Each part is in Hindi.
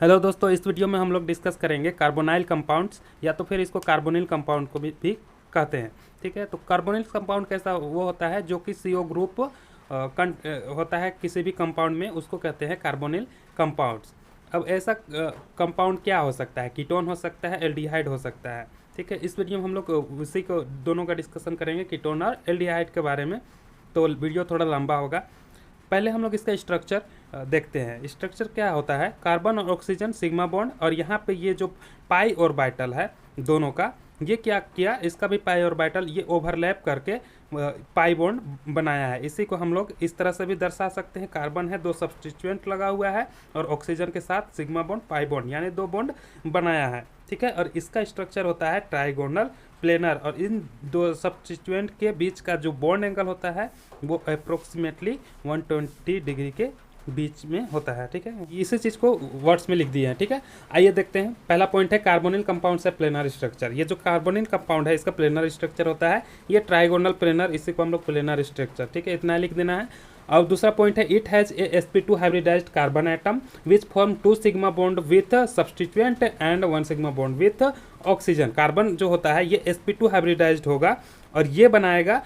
हेलो दोस्तों, इस वीडियो में हम लोग डिस्कस करेंगे कार्बोनाइल कंपाउंड्स या तो फिर इसको कार्बोनिल कंपाउंड को भी कहते हैं। ठीक है, तो कार्बोनिल कंपाउंड कैसा वो होता है जो कि CO ग्रुप होता है किसी भी कंपाउंड में, उसको कहते हैं कार्बोनिल कंपाउंड्स। अब ऐसा कंपाउंड क्या हो सकता है? कीटोन हो सकता है, एल्डिहाइड हो सकता है। ठीक है, इस वीडियो में हम लोग उसी को दोनों का डिस्कशन करेंगे, कीटोन और एल्डिहाइड के बारे में। तो वीडियो थोड़ा लंबा होगा। पहले हम लोग इसका स्ट्रक्चर देखते हैं। स्ट्रक्चर क्या होता है? कार्बन और ऑक्सीजन सिग्मा बॉन्ड, और यहाँ पे ये जो पाई और बाइटल है दोनों का, ये क्या किया, इसका भी पाई और बाइटल ये ओवरलैप करके पाई बॉन्ड बनाया है। इसी को हम लोग इस तरह से भी दर्शा सकते हैं। कार्बन है, दो सब्स्टिट्यूएंट लगा हुआ है, और ऑक्सीजन के साथ सिग्मा बॉन्ड पाई बॉन्ड यानी दो बॉन्ड बनाया है। ठीक है, और इसका स्ट्रक्चर होता है ट्राइगोनल प्लेनर, और इन दो सब्स्टिट्यूएंट के बीच का जो बॉन्ड एंगल होता है वो अप्रोक्सीमेटली 120 डिग्री के बीच में होता है। ठीक है, इसी चीज़ को वर्ड्स में लिख दिए हैं। ठीक है, आइए देखते हैं। पहला पॉइंट है कार्बोनिल कंपाउंड से प्लेनर स्ट्रक्चर। ये जो कार्बोनिल कंपाउंड है इसका प्लेनर स्ट्रक्चर होता है, ये ट्राइगोनल प्लेनर, इसी को हम लोग प्लेनर स्ट्रक्चर, ठीक है, इतना लिख देना है। और दूसरा पॉइंट है it has a sp2 hybridised carbon atom which form 2 sigma bond with substituent and 1 sigma bond with oxygen. Carbon जो होता है ये sp2 हाइब्रिडाइज्ड होगा और ये बनाएगा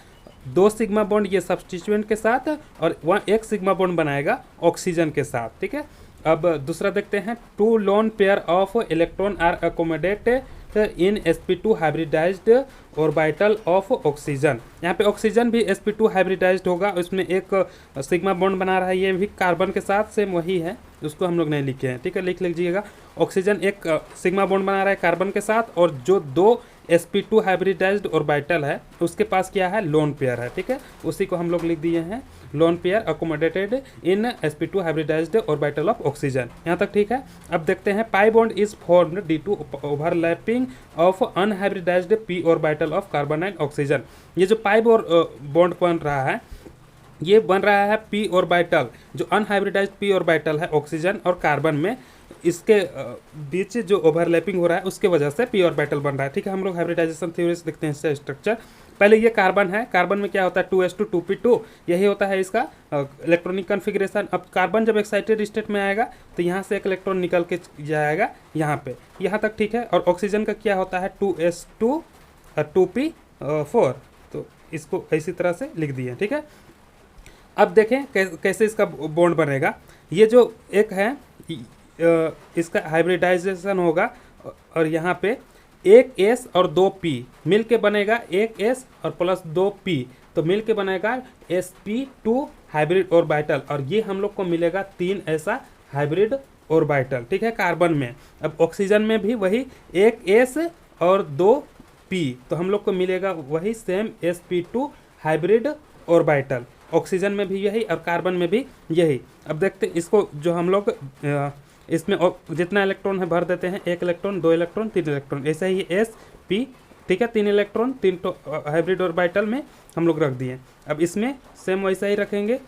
2 सिग्मा बॉन्ड ये सब्स्टिट्यूएंट के साथ, और 1 सिग्मा बॉन्ड बनाएगा ऑक्सीजन के साथ। ठीक है, अब दूसरा देखते हैं। 2 lone pair of electron are accommodate in sp2 hybridised orbital of oxygen. यहाँ पे ऑक्सीजन भी sp2 हाइब्रिडाइज्ड होगा, उसमें एक सिग्मा बॉन्ड बना रहा है, ये भी कार्बन के साथ सेम वही है, उसको हम लोग नहीं लिखे हैं। ठीक है, लिख लीजिएगा। ऑक्सीजन एक सिग्मा बॉन्ड बना रहा है कार्बन के साथ, और जो 2 sp2 हाइब्रिडाइज्ड ऑर्बिटल है उसके पास क्या है? लोन पेयर है। ठीक है, उसी को हम लोग लिख दिए हैं, lone pair accommodated in sp2 hybridised orbital of oxygen. यहाँ तक ठीक है। अब देखते हैं pi bond is formed due to overlapping of unhybridised p orbital of carbon and oxygen. ये जो पाई बॉन्ड बन रहा है ये बन रहा है p ऑर्बिटल, जो अनहाइब्रिडाइज्ड p ऑर्बिटल है ऑक्सीजन और कार्बन में, इसके बीच जो ओवरलैपिंग हो रहा है उसके वजह से p ऑर्बिटल बन रहा है। ठीक है, हम लोग हाइब्रिडाइजेशन थ्योरी से देखते हैं इसका स्ट्रक्चर। पहले ये कार्बन है, कार्बन में क्या होता है? 2s2 2p2, यही होता है इसका इलेक्ट्रॉनिक कन्फिग्रेशन। अब कार्बन जब एक्साइटेड स्टेट में आएगा तो यहाँ से एक इलेक्ट्रॉन निकल के जाएगा यहाँ पे, यहाँ तक ठीक है। और ऑक्सीजन का क्या होता है? 2s2 और 2p4, तो इसको इसी तरह से लिख दिए। ठीक है, अब देखें कैसे इसका बॉन्ड बनेगा। ये जो एक है इसका हाइब्रिडाइजेशन होगा, और यहाँ पे एक S और 2 P मिल के बनेगा, एक S और प्लस 2 P, तो मिल के बनेगा sp2 हाइब्रिड ऑर्बिटल, और ये हम लोग को मिलेगा 3 ऐसा हाइब्रिड ऑर्बिटल। ठीक है, कार्बन में। अब ऑक्सीजन में भी वही एक S और 2 P, तो हम लोग को मिलेगा वही same sp2 hybrid orbital. Oxygen में भी यही और कार्बन में भी यही। अब देखते इसको, जो हम लोग इसमें जितना इलेक्ट्रॉन है भर देते हैं, 1 इलेक्ट्रॉन 2 इलेक्ट्रॉन 3 इलेक्ट्रॉन, ऐसा ही sp। ठीक है, 3 इलेक्ट्रॉन 3 हाइब्रिड ऑर्बिटल में हम लोग रख दिए। अब इसमें सेम वैसा ही रखेंगे।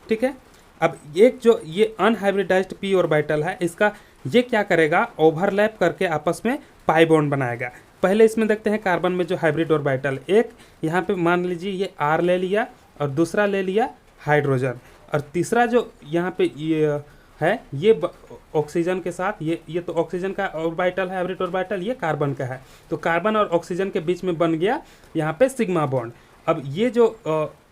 ठीक है, अब एक जो ये अनहाइब्रिडाइज्ड p ऑर्बिटल है इसका ये क्या करेगा? ओवरलैप करके आपस में पाई बॉन्ड बनाएगा। पहले इसमें देखते हैं कार्बन में जो हाइब्रिड ऑर्बिटल, एक यहाँ पे मान लीजिए ये R ले लिया, और दूसरा ले लिया हाइड्रोजन, और तीसरा जो यहाँ पे ये है ये ऑक्सीजन के साथ, ये तो ऑक्सीजन का ऑर्बिटल है हाइब्रिड ऑर्बिटल, ये कार्बन का है, तो कार्बन और ऑक्सीजन के बीच में बन गया यहाँ पे सिग्मा बॉन्ड। अब ये जो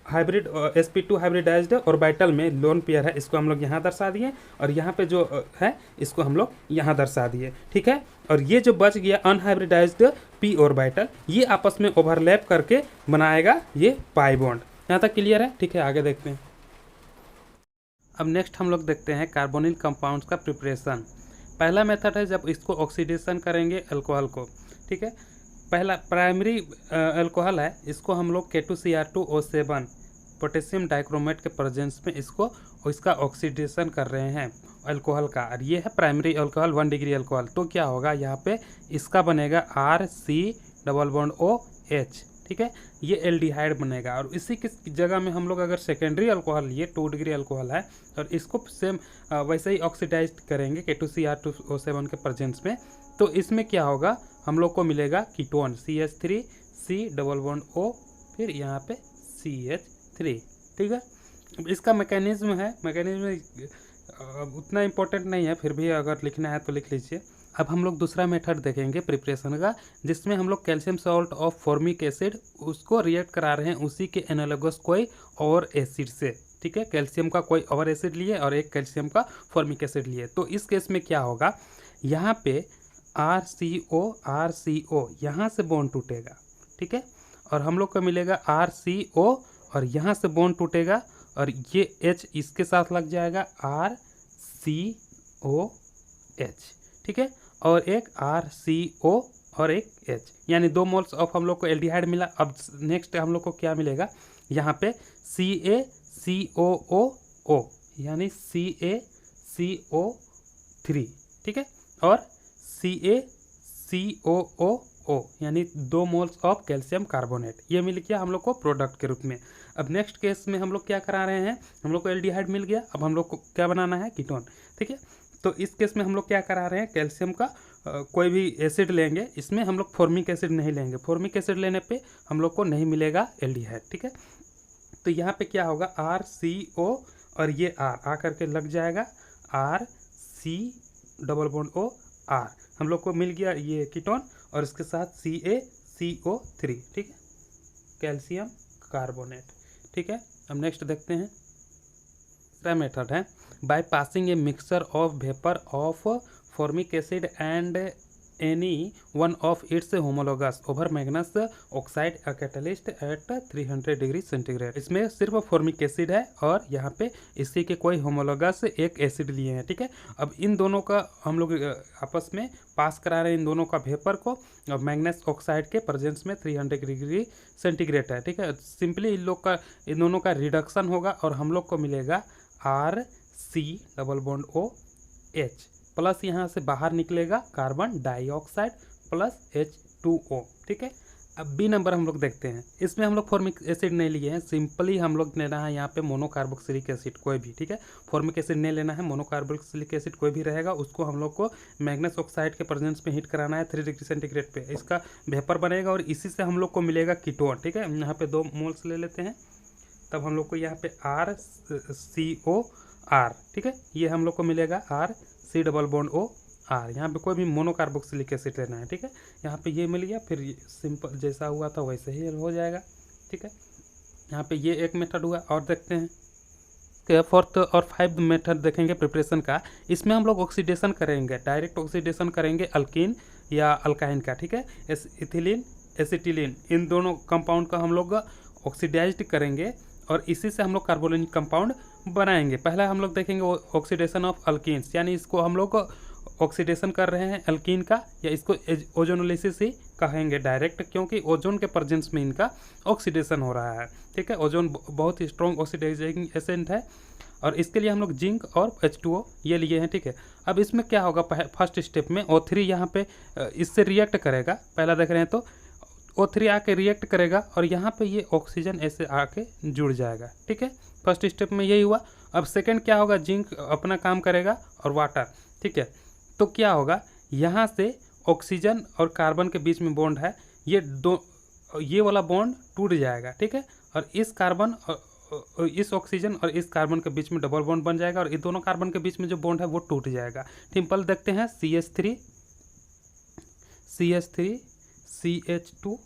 हाइब्रिड sp2 हाइब्रिडाइज्ड ऑर्बिटल में लोन पेयर है इसको हम लोग यहाँ दर्शा दिए, और यहाँ पे जो है इसको हम लोग यहाँ दर्शा दिए। ठीक है, और ये जो बच गया अनहाइब्रिडाइज्ड p ऑर्बिटल, ये आपस में ओवरलैप करके बनाएगा ये पाई बॉन्ड। यहाँ तक क्लियर है? ठीक है, आगे देखते हैं। अब नेक्स्ट हम लोग देखते हैं कार्बोनिल कंपाउंड्स का प्रिपरेशन। पहला मेथड है जब इसको ऑक्सीडेशन करेंगे अल्कोहल को। ठीक है, पहला प्राइमरी अल्कोहल है, इसको हम लोग K2Cr2O7 पोटेशियम डाइक्रोमेट के प्रेजेंस में इसका ऑक्सीडेशन कर रहे हैं अल्कोहल का, और ये है प्राइमरी अल्कोहल 1 डिग्री अल्कोहल। तो क्या होगा? यहाँ पे इसका बनेगा RC+OH। ठीक है, ये एल्डिहाइड बनेगा, और इसी की जगह में हम लोग अगर सेकेंडरी अल्कोहल लिए 2 डिग्री अल्कोहल है, और इसको सेम वैसे ही ऑक्सीडाइज करेंगे K2Cr2O7 के प्रेजेंस में, तो इसमें क्या होगा? हम लोग को मिलेगा कीटोन CH3C+O, फिर यहाँ पे CH3। ठीक है, इसका मैकेनिज्म है, मैकेनिज्म उतना इम्पोर्टेंट नहीं है, फिर भी अगर लिखना है तो लिख लीजिए। अब हम लोग दूसरा मेथड देखेंगे प्रिपरेशन का, जिसमें हम लोग calcium salt of formic acid उसको रिएक्ट करा रहे हैं उसी के एनालॉगस कोई और एसिड से। ठीक है, कैल्शियम का कोई और एसिड लिए और एक कैल्शियम का फॉर्मिक एसिड लिए। तो इस केस में क्या होगा, यहाँ पे RCO यहाँ से बॉन्ड टूटेगा। ठीक है, और हम लोग को मिलेगा RCO और यहाँ से बॉन्ड टूटेगा और ये H इसके साथ लग जाएगा RCOH। ठीक है, और एक RCO और एक H, यानी 2 मोल्स ऑफ हम लोग को एल्डिहाइड मिला। अब नेक्स्ट हम लोग को क्या मिलेगा, यहाँ पे CaCOO यानी CaCO3। ठीक है, और CaCOO यानी 2 मोल्स ऑफ कैल्शियम कार्बोनेट, ये मिल गया हम लोग को प्रोडक्ट के रूप में। अब नेक्स्ट केस में हम लोग क्या करा रहे हैं, हम लोग को एल्डिहाइड मिल गया, अब हम लोग को क्या बनाना है, कीटोन। ठीक है, तो इस केस में हम लोग क्या करा रहे हैं, कैल्शियम का कोई भी एसिड लेंगे, इसमें हम लोग फॉर्मिक एसिड नहीं लेंगे। फॉर्मिक एसिड लेने पे हम लोग को नहीं मिलेगा एल्डिहाइड। ठीक है, तो यहाँ पे क्या होगा, RCO और ये R आ करके लग जाएगा RC⸻O R, हम लोग को मिल गया ये कीटोन और इसके साथ CaCO3। ठीक है, कैल्शियम कार्बोनेट। ठीक है, अब नेक्स्ट देखते हैं, दूसरा मेथड है by passing a mixture of vapour of formic acid and any one of its homologous over manganous oxide a catalyst at 300 degree centigrade. इसमें सिर्फ फॉर्मिक एसिड है और यहाँ पे इसी के कोई होमोलोगस एक एसिड लिए हैं। ठीक है, अब इन दोनों का हम लोग आपस में पास करा रहे हैं, इन दोनों का वेपर को, और मैग्नेस ऑक्साइड के प्रेजेंस में 300 डिग्री सेंटीग्रेड है। ठीक है, सिंपली इन दोनों का रिडक्शन होगा और हम लोग को मिलेगा RC⸻OH प्लस यहाँ से बाहर निकलेगा कार्बन डाइऑक्साइड प्लस H2O। ठीक है, अब बी नंबर हम लोग देखते हैं, इसमें हम लोग फॉर्मिक एसिड नहीं लिए हैं, सिंपली हम लोग लेना है यहाँ पे मोनोकार्बोक्सिलिक एसिड कोई भी। ठीक है, फॉर्मिक एसिड नहीं लेना है, मोनोकार्बोक्सिलिक एसिड कोई भी रहेगा, उसको हम लोग को मैग्नेस ऑक्साइड के प्रेजेंस में हीट कराना है 3 डिग्री सेंटीग्रेड पे, इसका वेपर बनेगा और इसी से हम लोग को मिलेगा कीटोन। ठीक है, यहाँ पे 2 मोल्स ले लेते हैं, तब हम लोग को यहाँ पे RCOR। ठीक है, ये हम लोग को मिलेगा RC⸻O R, यहाँ पे कोई भी मोनोकार्बोक्सिलिक एसिड लेना है। ठीक है, यहाँ पे ये मिल गया, फिर सिंपल जैसा हुआ था वैसे ही हो जाएगा। ठीक है, यहाँ पे ये एक मेथड हुआ, और देखते हैं फोर्थ और 5th मेथड देखेंगे प्रिपरेशन का। इसमें हम लोग ऑक्सीडेशन करेंगे, डायरेक्ट ऑक्सीडेशन करेंगे अल्कीन या अल्काइन का। ठीक है, इथिलीन एसिटिलीन इन दोनों कंपाउंड का हम लोग ऑक्सीडाइज्ड करेंगे और इसी से हम लोग कार्बोनिल कंपाउंड बनाएंगे। पहला हम लोग देखेंगे ऑक्सीडेशन ऑफ अल्कीन्स, यानी इसको हम लोग ऑक्सीडेशन कर रहे हैं अल्कीन का, या इसको ओजोनोलिसिस ही कहेंगे डायरेक्ट, क्योंकि ओजोन के प्रेजेंस में इनका ऑक्सीडेशन हो रहा है। ठीक है, ओजोन बहुत ही स्ट्रॉन्ग ऑक्सीडाइजिंग एजेंट है और इसके लिए हम लोग जिंक और H2O ये लिए हैं। ठीक है, अब इसमें क्या होगा, फर्स्ट स्टेप में O3 यहाँ पे इससे रिएक्ट करेगा, पहला देख रहे हैं तो O3 आके रिएक्ट करेगा और यहाँ पे ये ऑक्सीजन ऐसे आके जुड़ जाएगा। ठीक है, फर्स्ट स्टेप में यही हुआ। अब सेकंड क्या होगा, जिंक अपना काम करेगा और वाटर। ठीक है, तो क्या होगा, यहाँ से ऑक्सीजन और कार्बन के बीच में बॉन्ड है, ये वाला बॉन्ड टूट जाएगा। ठीक है, और इस कार्बन और इस ऑक्सीजन और इस कार्बन के बीच में डबल बॉन्ड बन जाएगा और ये दोनों कार्बन के बीच में जो बॉन्ड है वो टूट जाएगा। सिंपल देखते हैं, CH3 CH2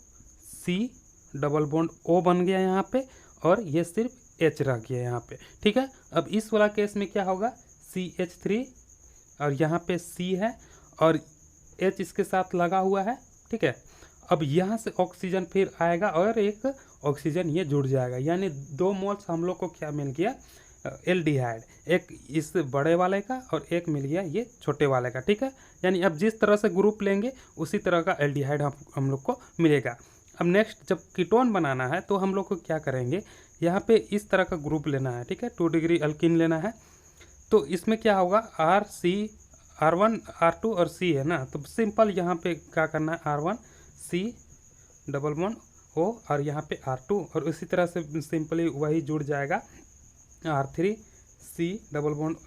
C double bond O बन गया यहाँ पे और ये सिर्फ H रह गया यहाँ पे। ठीक है, अब इस वाला केस में क्या होगा, CH3 और यहाँ पे C है और H इसके साथ लगा हुआ है। ठीक है, अब यहाँ से ऑक्सीजन फिर आएगा और एक ऑक्सीजन ये जुड़ जाएगा, यानी 2 मोल्स हम लोग को क्या मिल गया, एल्डिहाइड, एक इस बड़े वाले का और एक मिल गया ये छोटे वाले का। ठीक है, यानी अब जिस तरह से ग्रुप लेंगे उसी तरह का एल्डिहाइड हम लोग को मिलेगा। अब नेक्स्ट जब कीटोन बनाना है तो हम लोग को क्या करेंगे, यहाँ पे इस तरह का ग्रुप लेना है। ठीक है, 2 डिग्री अल्कीन लेना है, तो इसमें क्या होगा, R1 R2 और C है ना, तो सिंपल यहाँ पे क्या करना है, R1 C double bond O और यहाँ पे R2 और इसी तरह से सिंपली वही जुड़ जाएगा, R3 C double bond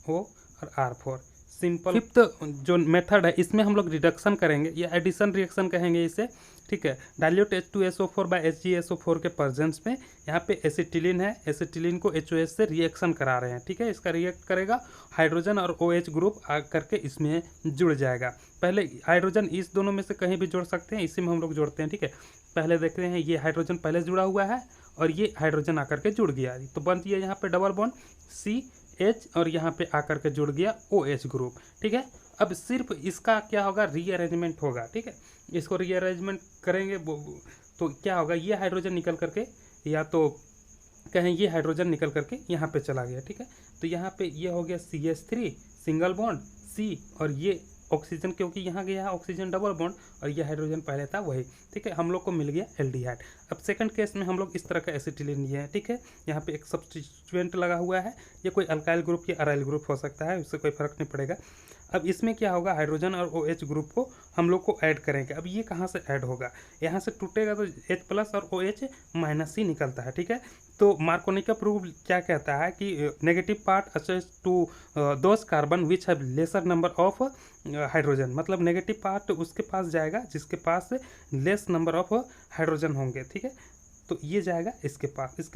O और R4 सिंपल। फिफ्थ जो मेथड है इसमें हम लोग रिडक्शन करेंगे या एडिशन रिएक्शन कहेंगे इसे, ठीक है। डाइल्यूट H2SO4 बाय HgSO4 के प्रेजेंस में यहाँ पे एसिटिलीन है, एसिटिलीन को HOH से रिएक्शन करा रहे हैं, ठीक है। इसका रिएक्ट करेगा, हाइड्रोजन और OH ग्रुप आ करके इसमें जुड़ जाएगा। पहले हाइड्रोजन इस दोनों में से कहीं भी जोड़ सकते हैं, इसी में हम लोग जोड़ते हैं, ठीक है। पहले देखते हैं, ये हाइड्रोजन पहले जुड़ा हुआ है और ये हाइड्रोजन आकर के जुड़ गया, तो बन गया यहाँ पे डबल बॉन्ड CH और यहाँ पे आकर के जुड़ गया OH ग्रुप, ठीक है। अब सिर्फ इसका क्या होगा, रीअरेंजमेंट होगा, ठीक है। इसको रीअरेंजमेंट करेंगे तो क्या होगा, ये हाइड्रोजन निकल करके या तो कहें ये हाइड्रोजन निकल करके यहाँ पे चला गया, ठीक है। तो यहाँ पे ये हो गया CH3 सिंगल बॉन्ड C और ये ऑक्सीजन, क्योंकि यहाँ गया है ऑक्सीजन डबल बॉन्ड और ये हाइड्रोजन पहले था वही, ठीक है। हम लोग को मिल गया एल्डिहाइड। अब सेकंड केस में हम लोग इस तरह का एसिटिलीन लिए हैं, ठीक है। यहाँ पे एक सब्स्टिट्यूएंट लगा हुआ है, ये कोई अल्काइल ग्रुप या अराइल ग्रुप हो सकता है, उससे कोई फर्क नहीं पड़ेगा। अब इसमें क्या होगा, हाइड्रोजन और OH ग्रुप को हम लोग को ऐड करेंगे। अब ये कहाँ से ऐड होगा, यहाँ से टूटेगा तो H+ और OH माइनस ही निकलता है, ठीक है। तो मार्कोनी का प्रूफ क्या कहता है कि negative part adds to those carbon which have lesser number of hydrogen, मतलब नेगेटिव पार्ट उसके पास जाएगा जिसके पास लेस नंबर ऑफ हाइड्रोजन होंगे, ठीक है। तो ये जाएगा इसके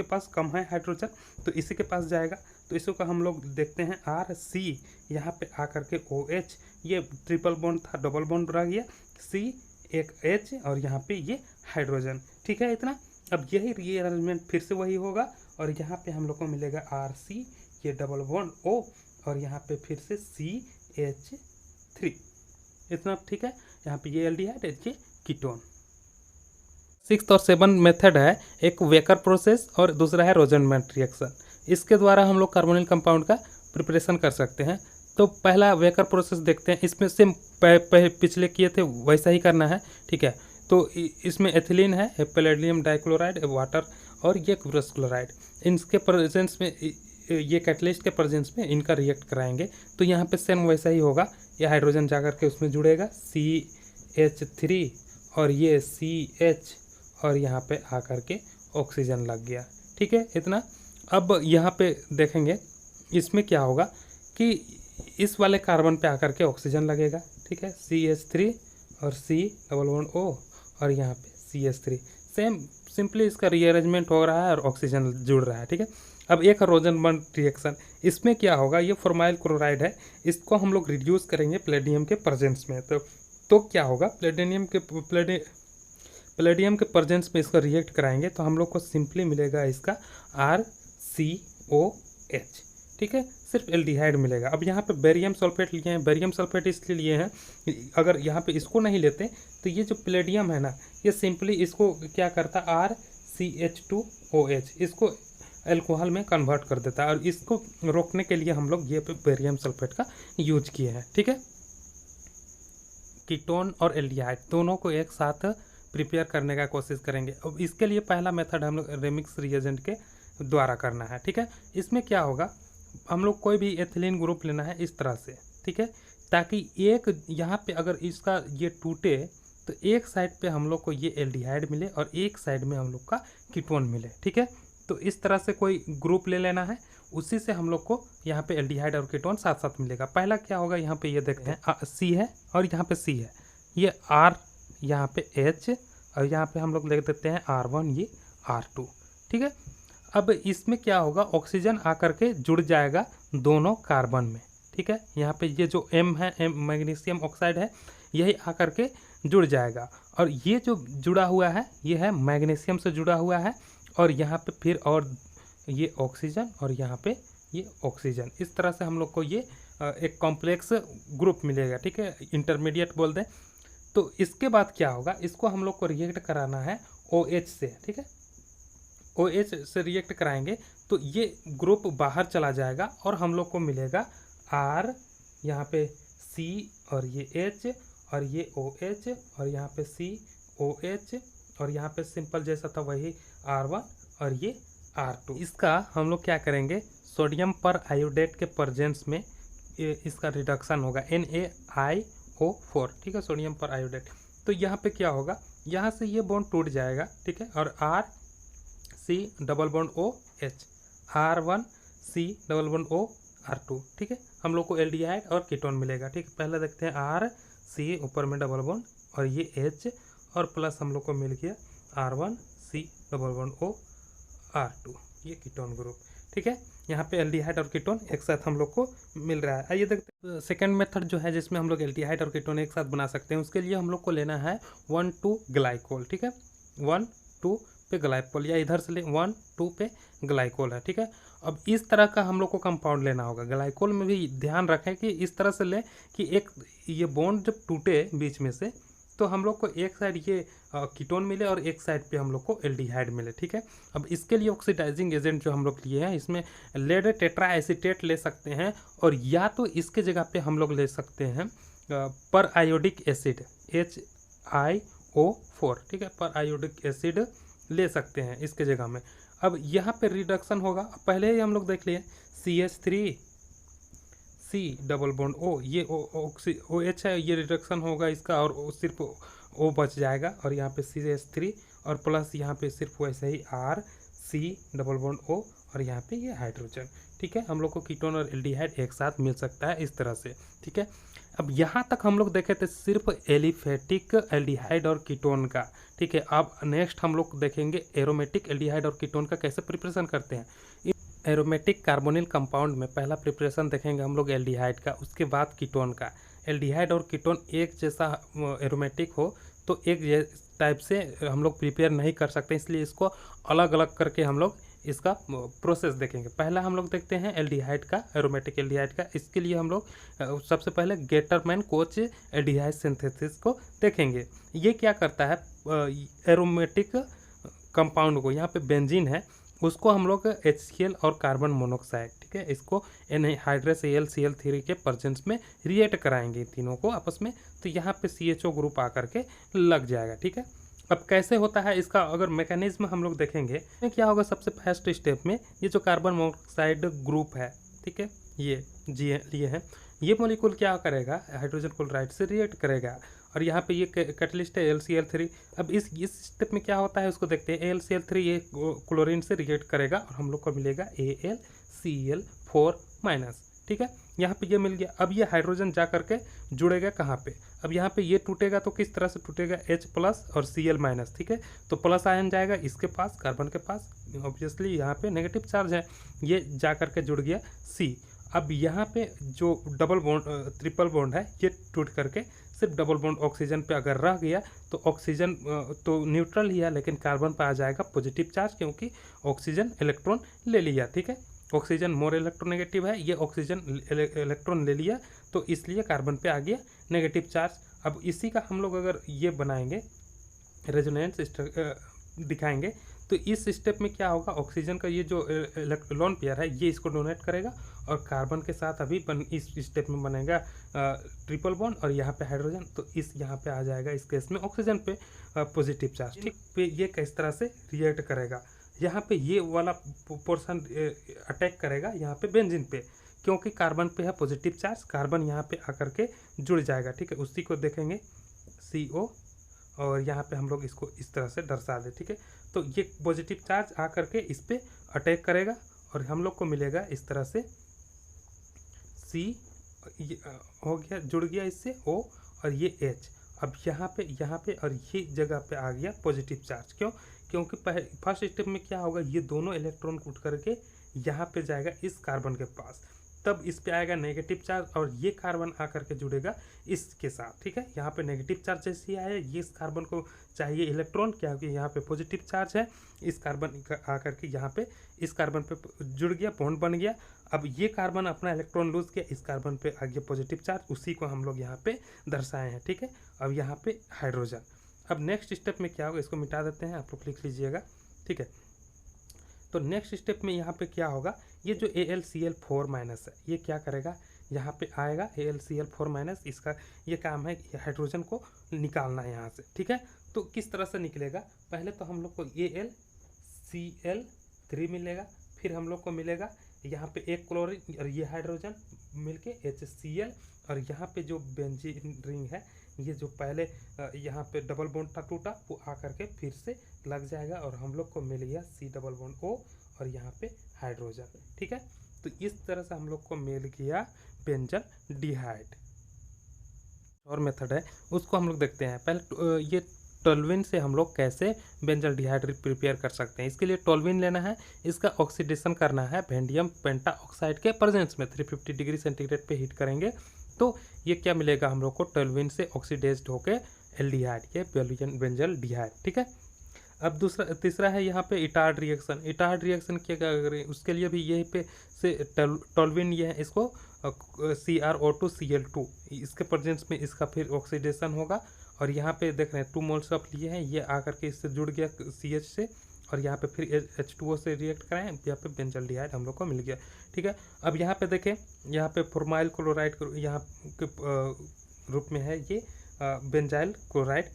पास कम है हाइड्रोजन, तो इसी के पास जाएगा। तो इसको हम लोग देखते हैं RC, यहाँ पे आकर के OH, ये ट्रिपल बॉन्ड था, डबल बॉन्ड रह गया, C एक H और यहाँ पे ये हाइड्रोजन, ठीक है इतना। अब यही रीअरेंजमेंट फिर से वही होगा और यहाँ पे हम लोग को मिलेगा RC, ये डबल बॉन्ड O और यहाँ पे फिर से CH3, इतना, ठीक है। यहाँ पे ये एल्डिहाइड, ये कीटोन। 6th और 7th मेथड है, एक वेकर प्रोसेस और दूसरा है रोजनमेंट रिएक्शन। इसके द्वारा हम लोग कार्बोनिल कंपाउंड का प्रिपरेशन कर सकते हैं। तो पहला वेकर प्रोसेस देखते हैं, इसमें सेम पिछले किए थे वैसा ही करना है, ठीक है। तो इसमें एथिलीन है, पैलेडियम डाइक्लोराइड, वाटर और ये क्लोरस क्लोराइड, इनके प्रेजेंस में, ये कैटलिस्ट के प्रेजेंस में इनका रिएक्ट कराएंगे। तो यहाँ पे सेम वैसा ही होगा, ये हाइड्रोजन जाकर के उसमें जुड़ेगा CH3 और ये CH और यहाँ पे आकर के ऑक्सीजन लग गया, ठीक है इतना। अब यहाँ पे देखेंगे इसमें क्या होगा कि इस वाले कार्बन पे आकर के ऑक्सीजन लगेगा, ठीक है। CH3 और C डबल बॉन्ड O और यहाँ पे CH3, सिंपली इसका रीअरेंजमेंट हो रहा है और ऑक्सीजन जुड़ रहा है, ठीक है। अब एक रोजनमेंट रिएक्शन, इसमें क्या होगा, ये फॉर्माइल क्लोराइड है, इसको हम लोग रिड्यूस करेंगे प्लेडियम के प्रेजेंस में। तो क्या होगा, प्लेडियम के प्रेजेंस में इसको रिएक्ट कराएंगे तो हम लोग को सिंपली मिलेगा इसका RCOH, ठीक है, सिर्फ एल्डिहाइड मिलेगा। अब यहाँ पे बेरियम सल्फेट लिए हैं, बेरियम सल्फेट इसलिए लिए हैं, अगर यहाँ पे इसको नहीं लेते तो ये जो प्लेडियम है ना, ये सिंपली इसको क्या करता, RCH2OH, इसको अल्कोहल में कन्वर्ट कर देता है और इसको रोकने के लिए हम लोग ये बेरियम सल्फेट का यूज किए हैं, ठीक है। कीटोन और एल्डिहाइड दोनों को एक साथ प्रिपेयर करने का कोशिश करेंगे। अब इसके लिए पहला मेथड हम लोग रेमिक्स रिएजेंट के द्वारा करना है, ठीक है। इसमें क्या होगा, हम लोग कोई भी एथिलीन ग्रुप लेना है इस तरह से, ठीक है, ताकि एक यहाँ पे अगर इसका ये टूटे तो एक साइड पे हम लोग को ये एल्डिहाइड मिले और एक साइड में हम लोग का कीटोन मिले, ठीक है। तो इस तरह से कोई ग्रुप ले लेना है, उसी से हम लोग को यहाँ पे एल्डिहाइड और कीटोन साथ साथ मिलेगा। पहला क्या होगा, यहाँ पे ये देखते हैं C है और यहाँ पे C है, ये R, यहाँ पे H और यहाँ पे हम लोग लिख देते हैं R1, ये R2, ठीक है। अब इसमें क्या होगा, ऑक्सीजन आकर के जुड़ जाएगा दोनों कार्बन में, ठीक है। यहाँ पे ये जो M है, M मैग्नीशियम ऑक्साइड है, यही आकर के जुड़ जाएगा और ये जो जुड़ा हुआ है ये है मैग्नीशियम से जुड़ा हुआ है और यहाँ पे फिर और ये ऑक्सीजन और यहाँ पे ये ऑक्सीजन, इस तरह से हम लोग को ये एक कॉम्प्लेक्स ग्रुप मिलेगा, ठीक है, इंटरमीडिएट बोल दें। तो इसके बाद क्या होगा, इसको हम लोग को रिएक्ट कराना है OH से, ठीक है। OH से रिएक्ट कराएंगे तो ये ग्रुप बाहर चला जाएगा और हम लोग को मिलेगा R, यहाँ पे C और ये H और ये OH और यहाँ पे COH और यहाँ पे सिंपल जैसा था वही R1 और ये R2। इसका हम लोग क्या करेंगे, सोडियम पर आयोडेट के प्रेजेंस में इसका रिडक्शन होगा NaIO4, ठीक है, सोडियम पर आयोडेट। तो यहाँ पे क्या होगा, यहाँ से ये बॉन्ड टूट जाएगा, ठीक है, और RC double bond OH, R1C double bond O, R2, ठीक है। हम लोग को एल्डिहाइड और कीटोन मिलेगा, ठीक है। पहले देखते हैं RC ऊपर में डबल बॉन्ड और ये H और प्लस हम लोग को मिल गया R1C double bond O R2, ये कीटोन ग्रुप, ठीक है। यहाँ पे एल्डिहाइड और कीटोन एक साथ हम लोग को मिल रहा है। आइए देखते हैं सेकेंड मेथड जो है जिसमें हम लोग एल्डिहाइड और कीटोन एक साथ बना सकते हैं। उसके लिए हम लोग को लेना है 1,2 ग्लाइकोल, ठीक है। 1,2 पे ग्लाइकोल, या इधर से ले 1,2 पे ग्लाइकोल है, ठीक है। अब इस तरह का हम लोग को कंपाउंड लेना होगा। ग्लाइकोल में भी ध्यान रखें कि इस तरह से ले कि एक ये बॉन्ड जब टूटे बीच में से तो हम लोग को एक साइड ये कीटोन मिले और एक साइड पे हम लोग को एल्डिहाइड मिले, ठीक है। अब इसके लिए ऑक्सीडाइजिंग एजेंट जो हम लोग लिए हैं इसमें लेड टेट्रा एसीटेट ले सकते हैं, और या तो इसके जगह पे हम लोग ले सकते हैं पर आयोडिक एसिड HiO4, ठीक है। पर आयोडिक एसिड ले सकते हैं इसके जगह में। अब यहाँ पे रिडक्शन होगा, पहले ही हम लोग देख लिए CH3C डबल बॉन्ड O, ये OH है, ये रिडक्शन होगा इसका और सिर्फ O बच जाएगा, और यहाँ पे CH3 और प्लस यहाँ पे सिर्फ वैसे ही RC डबल बॉन्ड O और यहाँ पे ये हाइड्रोजन, ठीक है। हम लोग को कीटोन और एल्डिहाइड एक साथ मिल सकता है इस तरह से, ठीक है। अब यहाँ तक हम लोग देखे थे सिर्फ एलिफेटिक एल्डिहाइड और कीटोन का, ठीक है। अब नेक्स्ट हम लोग देखेंगे एरोमेटिक एल्डिहाइड और कीटोन का कैसे प्रिपरेशन करते हैं। एरोमेटिक कार्बोनिल कंपाउंड में पहला प्रिपरेशन देखेंगे हम लोग एल्डिहाइड का, उसके बाद कीटोन का। एल्डिहाइड और कीटोन एक जैसा एरोमेटिक हो तो एक टाइप से हम लोग प्रिपेयर नहीं कर सकते, इसलिए इसको अलग अलग करके हम लोग इसका प्रोसेस देखेंगे। पहला हम लोग देखते हैं एल्डिहाइड का, एरोमेटिक एल्डिहाइड का। इसके लिए हम लोग सबसे पहले गेटरमैन कोच एल्डिहाइड सिंथेसिस को देखेंगे। ये क्या करता है, एरोमेटिक कंपाउंड को, यहाँ पे बेंजीन है उसको हम लोग HCl और कार्बन मोनोक्साइड, ठीक है, इसको एनहाइड्रस AlCl3 के प्रेजेंस में रिएक्ट कराएंगे तीनों को आपस में, तो यहाँ पे CHO ग्रुप आकर के लग जाएगा, ठीक है। अब कैसे होता है इसका अगर मैकेनिज्म हम लोग देखेंगे, क्या होगा सबसे फर्स्ट स्टेप में ये जो कार्बन मोनोक्साइड ग्रुप है, ठीक है, ये लिए है, ये मॉलिक्यूल क्या करेगा, हाइड्रोजन क्लोराइड से रिएक्ट करेगा, और यहाँ पे ये कैटलिस्ट है AlCl3। अब इस स्टेप में क्या होता है उसको देखते हैं। AlCl3 ये क्लोरीन से रिएक्ट करेगा और हम लोग को मिलेगा AlCl4-, ठीक है। यहाँ पे ये मिल गया। अब ये हाइड्रोजन जा करके जुड़ेगा कहाँ पे, अब यहाँ पे ये टूटेगा तो किस तरह से टूटेगा, H+ और Cl-, ठीक है। तो प्लस आयन जाएगा इसके पास, कार्बन के पास, ऑब्वियसली यहाँ पे नेगेटिव चार्ज है, ये जा करके जुड़ गया C। अब यहाँ पे जो डबल बॉन्ड ट्रिपल बॉन्ड है ये टूट करके सिर्फ डबल बॉन्ड ऑक्सीजन पे अगर रह गया तो ऑक्सीजन तो न्यूट्रल ही है, लेकिन कार्बन पे आ जाएगा पॉजिटिव चार्ज, क्योंकि ऑक्सीजन इलेक्ट्रॉन ले लिया, ठीक है। ऑक्सीजन मोर इलेक्ट्रोनेगेटिव है, ये ऑक्सीजन इलेक्ट्रॉन ले लिया तो इसलिए कार्बन पे आ गया नेगेटिव चार्ज। अब इसी का हम लोग अगर ये बनाएंगे रेजोनेंस दिखाएंगे तो इस स्टेप में क्या होगा, ऑक्सीजन का ये जो लोन पेयर है ये इसको डोनेट करेगा, और कार्बन के साथ अभी इस स्टेप में बनेगा ट्रिपल बॉन्ड, और यहाँ पे हाइड्रोजन, तो इस यहाँ पे आ जाएगा इस केस में ऑक्सीजन पे पॉजिटिव चार्ज, ठीक पे ये किस तरह से रिएक्ट करेगा। यहाँ पे ये वाला पोर्शन अटैक करेगा यहाँ पे बेंजीन पे, क्योंकि कार्बन पे है पॉजिटिव चार्ज, कार्बन यहाँ पे आकर के जुड़ जाएगा, ठीक है। उसी को देखेंगे CO, और यहाँ पे हम लोग इसको इस तरह से दर्शा दे, ठीक है। तो ये पॉजिटिव चार्ज आकर के इस पे अटैक करेगा और हम लोग को मिलेगा इस तरह से C हो गया, जुड़ गया इससे O और ये H। अब यहाँ पे और ये जगह पे आ गया पॉजिटिव चार्ज, क्योंकि फर्स्ट स्टेप में क्या होगा, ये दोनों इलेक्ट्रॉन उठ करके यहाँ पे जाएगा इस कार्बन के पास, तब इस पे आएगा नेगेटिव चार्ज और ये कार्बन आकर के जुड़ेगा इसके साथ, ठीक है। यहाँ पे नेगेटिव चार्ज जैसे ही आया, ये इस कार्बन को चाहिए इलेक्ट्रॉन, क्योंकि यहाँ पे पॉजिटिव चार्ज है, इस कार्बन आकर के यहाँ पे इस कार्बन पे जुड़ गया, बॉन्ड बन गया। अब ये कार्बन अपना इलेक्ट्रॉन लूज किया, इस कार्बन पे आ गया पॉजिटिव चार्ज, उसी को हम लोग यहाँ पे दर्शाए हैं, ठीक है। अब यहाँ पे हाइड्रोजन। अब नेक्स्ट स्टेप में क्या होगा, इसको मिटा देते हैं, आप लोग लिख लीजिएगा, ठीक है। तो नेक्स्ट स्टेप में यहाँ पे क्या होगा, ये जो AlCl4- है ये क्या करेगा, यहाँ पे आएगा AlCl4-, इसका ये काम है हाइड्रोजन को निकालना है यहाँ से, ठीक है। तो किस तरह से निकलेगा, पहले तो हम लोग को AlCl3 मिलेगा, फिर हम लोग को मिलेगा यहाँ पे एक क्लोरीन और ये हाइड्रोजन मिलके HCl, और यहाँ पे जो बेंजीन रिंग है ये जो पहले यहाँ पे डबल बॉन्ड था टूटा वो आकर के फिर से लग जाएगा, और हम लोग को मिल गया C डबल बॉन्ड O और यहाँ पे हाइड्रोजन, ठीक है। तो इस तरह से हम लोग को मिल गया बेंजल डिहाइड। और मेथड है उसको हम लोग देखते हैं। पहले ये टोल्यूइन से हम लोग कैसे बेंजल डिहाइड प्रिपेयर कर सकते हैं। इसके लिए टोल्यूइन लेना है, इसका ऑक्सीडेशन करना है वेंडियम पेंटा ऑक्साइड के प्रेजेंस में 350 डिग्री सेंटीग्रेड पे हीट करेंगे। तो ये क्या मिलेगा हम लोग को, टोल्यूइन से ऑक्सीडाइज्ड होके एल्डिहाइड, ये बेंजल डिहाइड। ठीक है। अब तीसरा है यहाँ पे इटार्ड रिएक्शन। इटार्ड रिएक्शन क्या करें, उसके लिए भी यहीं पे से टोल्यूइन ये है, इसको CrO2Cl2 इसके प्रेजेंस में इसका फिर ऑक्सीडेशन होगा। और यहाँ पे देख रहे हैं 2 मोल्स ऑफ लिए हैं, ये आकर के इससे जुड़ गया CH से, और यहाँ पे फिर H2O से रिएक्ट कराएं, यहाँ पे बेंजल डिहाइड हम लोग को मिल गया। ठीक है। अब यहाँ पे देखें, यहाँ पे फॉर्माइल क्लोराइड यहाँ के रूप में है ये बेंजाइल क्लोराइड,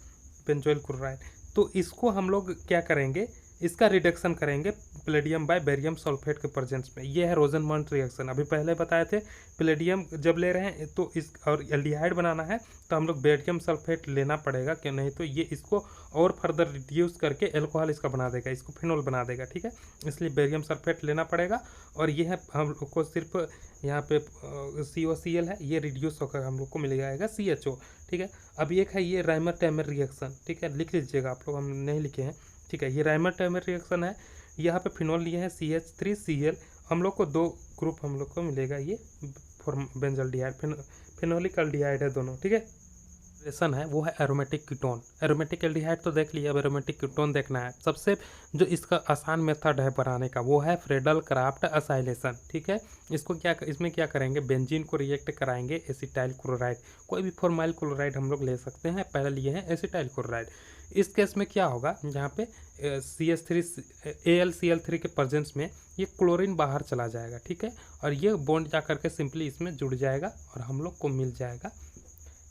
बेंजोइल क्लोराइड। तो इसको हम लोग क्या करेंगे, इसका रिडक्शन करेंगे पैलेडियम बाय बेरियम सल्फेट के प्रेजेंस में। ये है रोजनमंट रिएक्शन। अभी पहले बताए थे पैलेडियम जब ले रहे हैं तो इस और एल्डिहाइड बनाना है तो हम लोग बेरियम सल्फेट लेना पड़ेगा, कि नहीं तो ये इसको और फर्दर रिड्यूस करके एल्कोहल इसका बना देगा, इसको फिनोल बना देगा। ठीक है। इसलिए बेरियम सल्फेट लेना पड़ेगा। और ये है हम लोग को सिर्फ यहाँ पे COCl है, ये रिड्यूस होकर हम लोग को मिल जाएगा CHO। ठीक है। अब एक है ये राइमर टैमर रिएक्शन। ठीक है, लिख लीजिएगा आप लोग, हम नहीं लिखे हैं। ठीक है, ये राइमर टैमर रिएक्शन है। यहाँ पे फिनोल लिए हैं CH3Cl, हम लोग को 2 ग्रुप हम लोग को मिलेगा ये बेंजल डिहाइड, फिनोलिक एल्डिहाइड है दोनों। ठीक है। रिएक्शन है वो है एरोमेटिक कीटोन। एरोमेटिक एल्डिहाइड तो देख लिया, अब एरोमेटिक कीटोन देखना है। सबसे जो इसका आसान मेथड है बनाने का वो है फ्रेडल क्राफ्ट असाइलेशन। ठीक है। इसमें क्या करेंगे, बेंजीन को रिएक्ट कराएंगे एसिटाइल क्लोराइड, कोई भी फॉर्माइल क्लोराइड हम लोग ले सकते हैं, पहले लिए हैं एसिटाइल क्लोराइड। इस केस में क्या होगा, यहाँ पे AlCl3 के प्रेजेंस में ये क्लोरीन बाहर चला जाएगा। ठीक है। और ये बॉन्ड जा करके सिंपली इसमें जुड़ जाएगा और हम लोग को मिल जाएगा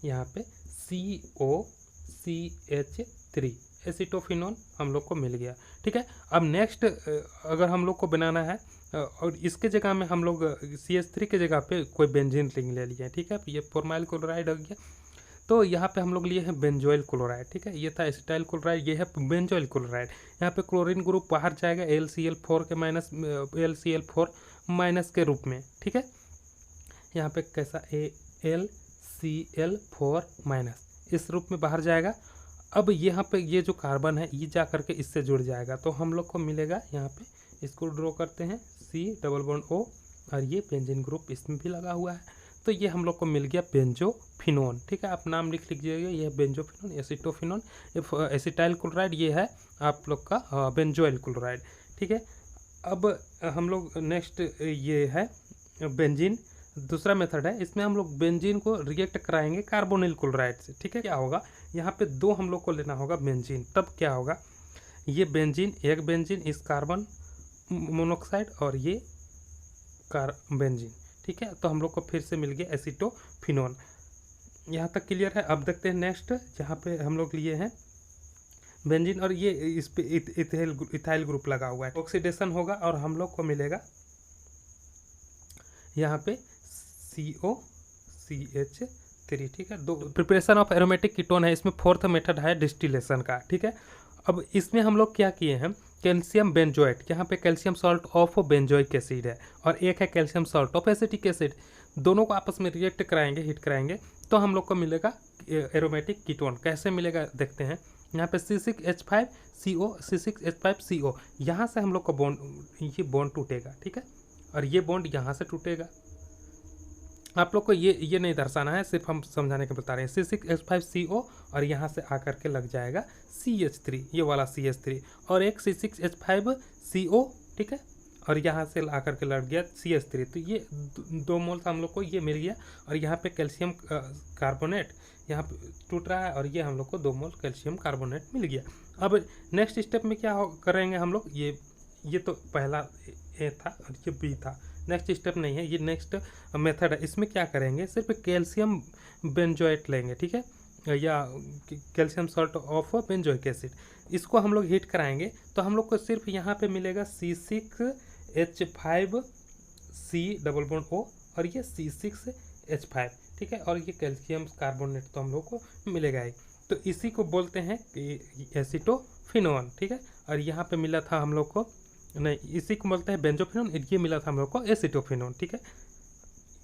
यहाँ पे COCH3 एसिटोफिनोन हम लोग को मिल गया। ठीक है। अब नेक्स्ट अगर हम लोग को बनाना है और इसके जगह में हम लोग CH3 के जगह पे कोई बेंजीन रिंग ले लिए। ठीक है। ये फॉर्माइल क्लोराइड हो गया, तो यहाँ पे हम लोग लिए हैं बेंजोइल क्लोराइड। ठीक है। ये था एसिटाइल क्लोराइड, ये है बेंजोइल क्लोराइड। यहाँ पे क्लोरीन ग्रुप बाहर जाएगा AlCl4 के माइनस AlCl4 माइनस के रूप में। ठीक है। यहाँ पे कैसा AlCl4 माइनस इस रूप में बाहर जाएगा। अब यहाँ पे ये जो कार्बन है ये जा करके इससे जुड़ जाएगा, तो हम लोग को मिलेगा यहाँ पे, इसको ड्रॉ करते हैं C डबल बॉन्ड O, और ये बेंजीन ग्रुप इसमें भी लगा हुआ है, तो ये हम लोग को मिल गया बेंजोफिनोन। ठीक है। आप नाम लिख लीजिएगा, ये बेंजोफिनोन, एसिटोफिनोन, एसिटाइल क्लोराइड, ये है आप लोग का बेंजोइल क्लोराइड। ठीक है। अब हम लोग नेक्स्ट ये है बेंजीन, दूसरा मेथड है, इसमें हम लोग बेंजीन को रिएक्ट कराएंगे कार्बोनिल क्लोराइड से। ठीक है। क्या होगा, यहाँ पे 2 हम लोग को लेना होगा बेंजीन, तब क्या होगा, ये बेंजीन, एक बेंजीन इस कार्बन मोनोऑक्साइड और ये बेंजीन। ठीक है। तो हम लोग को फिर से मिल गया एसिटोफिनोन। यहाँ तक क्लियर है। अब देखते हैं नेक्स्ट, जहाँ पे हम लोग लिए हैं बेंजीन और ये इस पे इथाइल ग्रुप लगा हुआ है, ऑक्सीडेशन होगा और हम लोग को मिलेगा यहाँ पे COCH3। ठीक है। 2 प्रिपरेशन ऑफ एरोमेटिक कीटोन है, इसमें 4th मेथड है डिस्टिलेशन का। ठीक है। अब इसमें हम लोग क्या किए हैं, कैल्शियम बेंजोएट, यहाँ पे calcium salt of benzoic acid है और एक है calcium salt of acetic acid, दोनों को आपस में रिएक्ट कराएंगे, हीट कराएंगे, तो हम लोग को मिलेगा एरोमेटिक कीटोन। कैसे मिलेगा देखते हैं। यहाँ पे C6H5CO, C6H5CO, यहाँ से हम लोग को बॉन्ड, ये बॉन्ड टूटेगा। ठीक है। और ये बॉन्ड यहाँ से टूटेगा। आप लोग को ये नहीं दर्शाना है, सिर्फ हम समझाने के बता रहे हैं। C6H5CO और यहाँ से आकर के लग जाएगा CH3, ये वाला CH3, और एक C6H5CO। ठीक है। और यहाँ से आकर के लग गया CH3, तो ये 2 मोल्स हम लोग को ये मिल गया। और यहाँ पे कैल्शियम कार्बोनेट यहाँ पे टूट रहा है और ये हम लोग को 2 मोल कैल्शियम कार्बोनेट मिल गया। अब नेक्स्ट स्टेप में क्या करेंगे हम लोग, ये तो पहला A था और ये B था, नेक्स्ट स्टेप नहीं है, ये नेक्स्ट मेथड है। इसमें क्या करेंगे, सिर्फ कैल्शियम बेंजोएट लेंगे। ठीक है। या calcium salt of benzoic acid, इसको हम लोग हीट कराएंगे, तो हम लोग को सिर्फ यहाँ पे मिलेगा C6H5C डबल बॉन्ड O और ये C6H5। ठीक है। और ये कैल्शियम कार्बोनेट तो हम लोग को मिलेगा ही, तो इसी को बोलते हैं एसिटोफिनोन। ठीक है। और यहाँ पे मिला था हम लोग को नहीं, इसी को बोलते हैं बेंजोफिनोन। ये मिला था हम लोग को एसिटोफिनोन। ठीक है,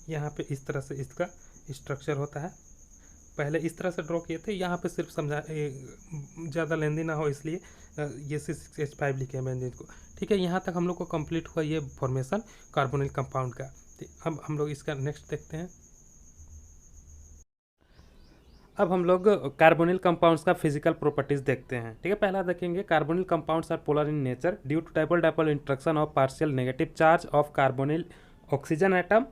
यहाँ पे इस तरह से इसका स्ट्रक्चर होता है। पहले इस तरह से ड्रॉ किए थे, यहाँ पे सिर्फ समझा ज़्यादा लेंदी ना हो इसलिए ये C6H5 लिखे हैं बेंजीन को। ठीक है, यहाँ तक हम लोग को कंप्लीट हुआ ये फॉर्मेशन कार्बोनिल कंपाउंड का। अब हम लोग इसका नेक्स्ट देखते हैं। अब हम लोग कार्बोनिल कंपाउंड्स का फिजिकल प्रॉपर्टीज देखते हैं। ठीक है, पहला देखेंगे carbonyl compounds are polar in nature due to dipole dipole interaction of partial negative charge of carbonyl oxygen atom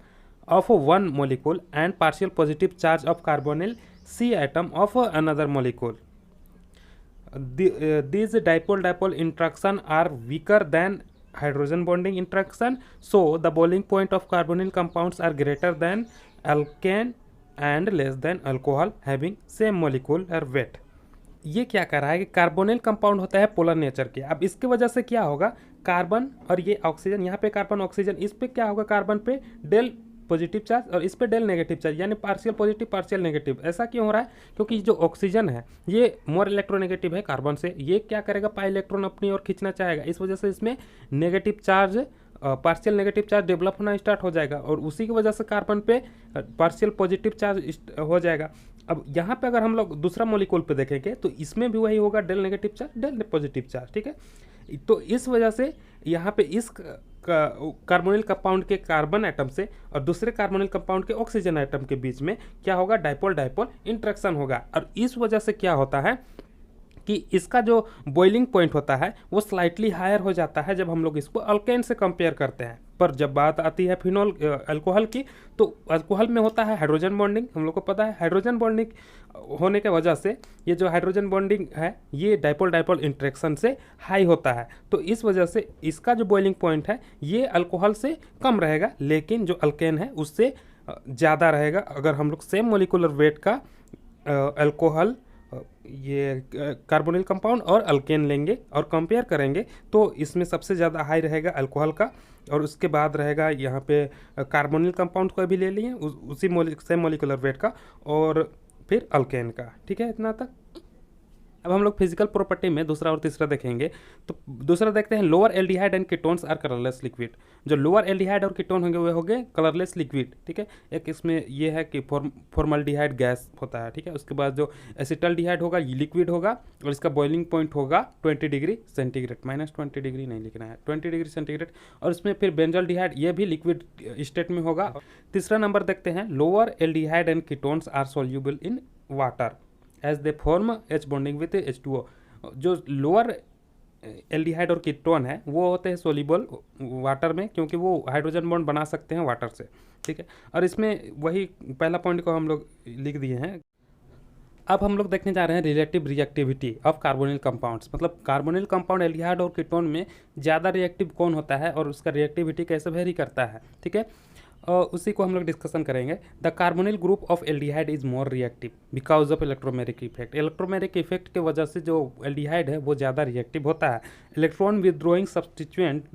of one molecule and partial positive charge of carbonyl C atom of another molecule. These dipole-dipole interaction are weaker than hydrogen bonding interaction, so the boiling point of carbonyl compounds are greater than alkane and less than alcohol having same molecular weight. ये क्या कर रहा है कि कार्बोनिल कंपाउंड होता है पोलर नेचर के। अब इसके वजह से क्या होगा, कार्बन और ये ऑक्सीजन, यहाँ पे कार्बन ऑक्सीजन, इस पे क्या होगा, कार्बन पे डेल पॉजिटिव चार्ज और इस पे डेल नेगेटिव चार्ज, यानी पार्शियल पॉजिटिव पार्शियल नेगेटिव। ऐसा क्यों हो रहा है, क्योंकि जो ऑक्सीजन है ये मोर इलेक्ट्रोनेगेटिव है कार्बन से, ये क्या करेगा, पाई इलेक्ट्रॉन अपनी ओर खींचना चाहेगा, इस वजह से इसमें negative charge partial negative charge develop होना स्टार्ट हो जाएगा और उसी की वजह से कार्बन पे पार्शियल पॉजिटिव चार्ज हो जाएगा। अब यहाँ पे अगर हम लोग दूसरा मॉलिक्यूल पे देखेंगे तो इसमें भी वही होगा, del negative charge del positive charge. ठीक है, तो इस वजह से यहाँ पे इस कार्बोनिल कंपाउंड के कार्बन एटम से और दूसरे कार्बोनिल कंपाउंड के ऑक्सीजन एटम के बीच में क्या होगा, डाइपोल डाइपोल इंट्रैक्शन होगा। और इस वजह से क्या होता है कि इसका जो बॉइलिंग पॉइंट होता है वो स्लाइटली हायर हो जाता है जब हम लोग इसको अल्केन से कंपेयर करते हैं। पर जब बात आती है फिनॉल अल्कोहल की, तो अल्कोहल में होता है हाइड्रोजन बॉन्डिंग। हम लोग को पता है हाइड्रोजन बॉन्डिंग होने के वजह से ये जो हाइड्रोजन बॉन्डिंग है ये डाइपोल डाइपोल इंट्रैक्शन से हाई होता है, तो इस वजह से इसका जो बॉइलिंग पॉइंट है ये अल्कोहल से कम रहेगा, लेकिन जो अल्केन है उससे ज़्यादा रहेगा। अगर हम लोग सेम मोलिकुलर वेट का अल्कोहल, ये कार्बोनिल कंपाउंड और अल्केन लेंगे और कंपेयर करेंगे तो इसमें सबसे ज़्यादा हाई रहेगा अल्कोहल का, और उसके बाद रहेगा यहाँ पे कार्बोनिल कंपाउंड को भी ले लिए उसी सेम मोलिकुलर वेट का, और फिर अल्केन का। ठीक है, इतना तक। अब हम लोग फिजिकल प्रॉपर्टी में दूसरा और तीसरा देखेंगे। तो दूसरा देखते हैं, lower aldehyde and ketones are colourless liquid. जो लोअर एल्डिहाइड और कीटोन होंगे वे होंगे कलरलेस लिक्विड। ठीक है, एक इसमें ये है कि फॉर्मल्डिहाइड गैस होता है। ठीक है, उसके बाद जो एसिटल्डिहाइड होगा ये लिक्विड होगा और इसका बॉइलिंग पॉइंट होगा 20 डिग्री सेंटीग्रेड, -20 डिग्री नहीं लिखना है, 20 डिग्री सेंटीग्रेड। और इसमें फिर बेंजल्डिहाइड ये भी लिक्विड स्टेट में होगा। तीसरा नंबर देखते हैं, lower aldehyde and ketones are soluble in water as they form H bonding with H2O। जो लोअर एल्डिहाइड और कीटोन है वो होते हैं सोल्यूबल वाटर में, क्योंकि वो हाइड्रोजन बॉन्ड बना सकते हैं वाटर से। ठीक है, और इसमें वही पहला पॉइंट को हम लोग लिख दिए हैं। अब हम लोग देखने जा रहे हैं relative reactivity of carbonyl compounds, मतलब कार्बोनिल कंपाउंड एल्डिहाइड और कीटोन में ज़्यादा रिएक्टिव कौन होता है और उसका रिएक्टिविटी कैसे वेरी करता है। ठीक है, उसी को हम लोग डिस्कशन करेंगे। The carbonyl group of aldehyde is more reactive because of electromeric effect. Electromeric effect के वजह से जो एल्डिहाइड है वो ज़्यादा रिएक्टिव होता है। Electron withdrawing substituent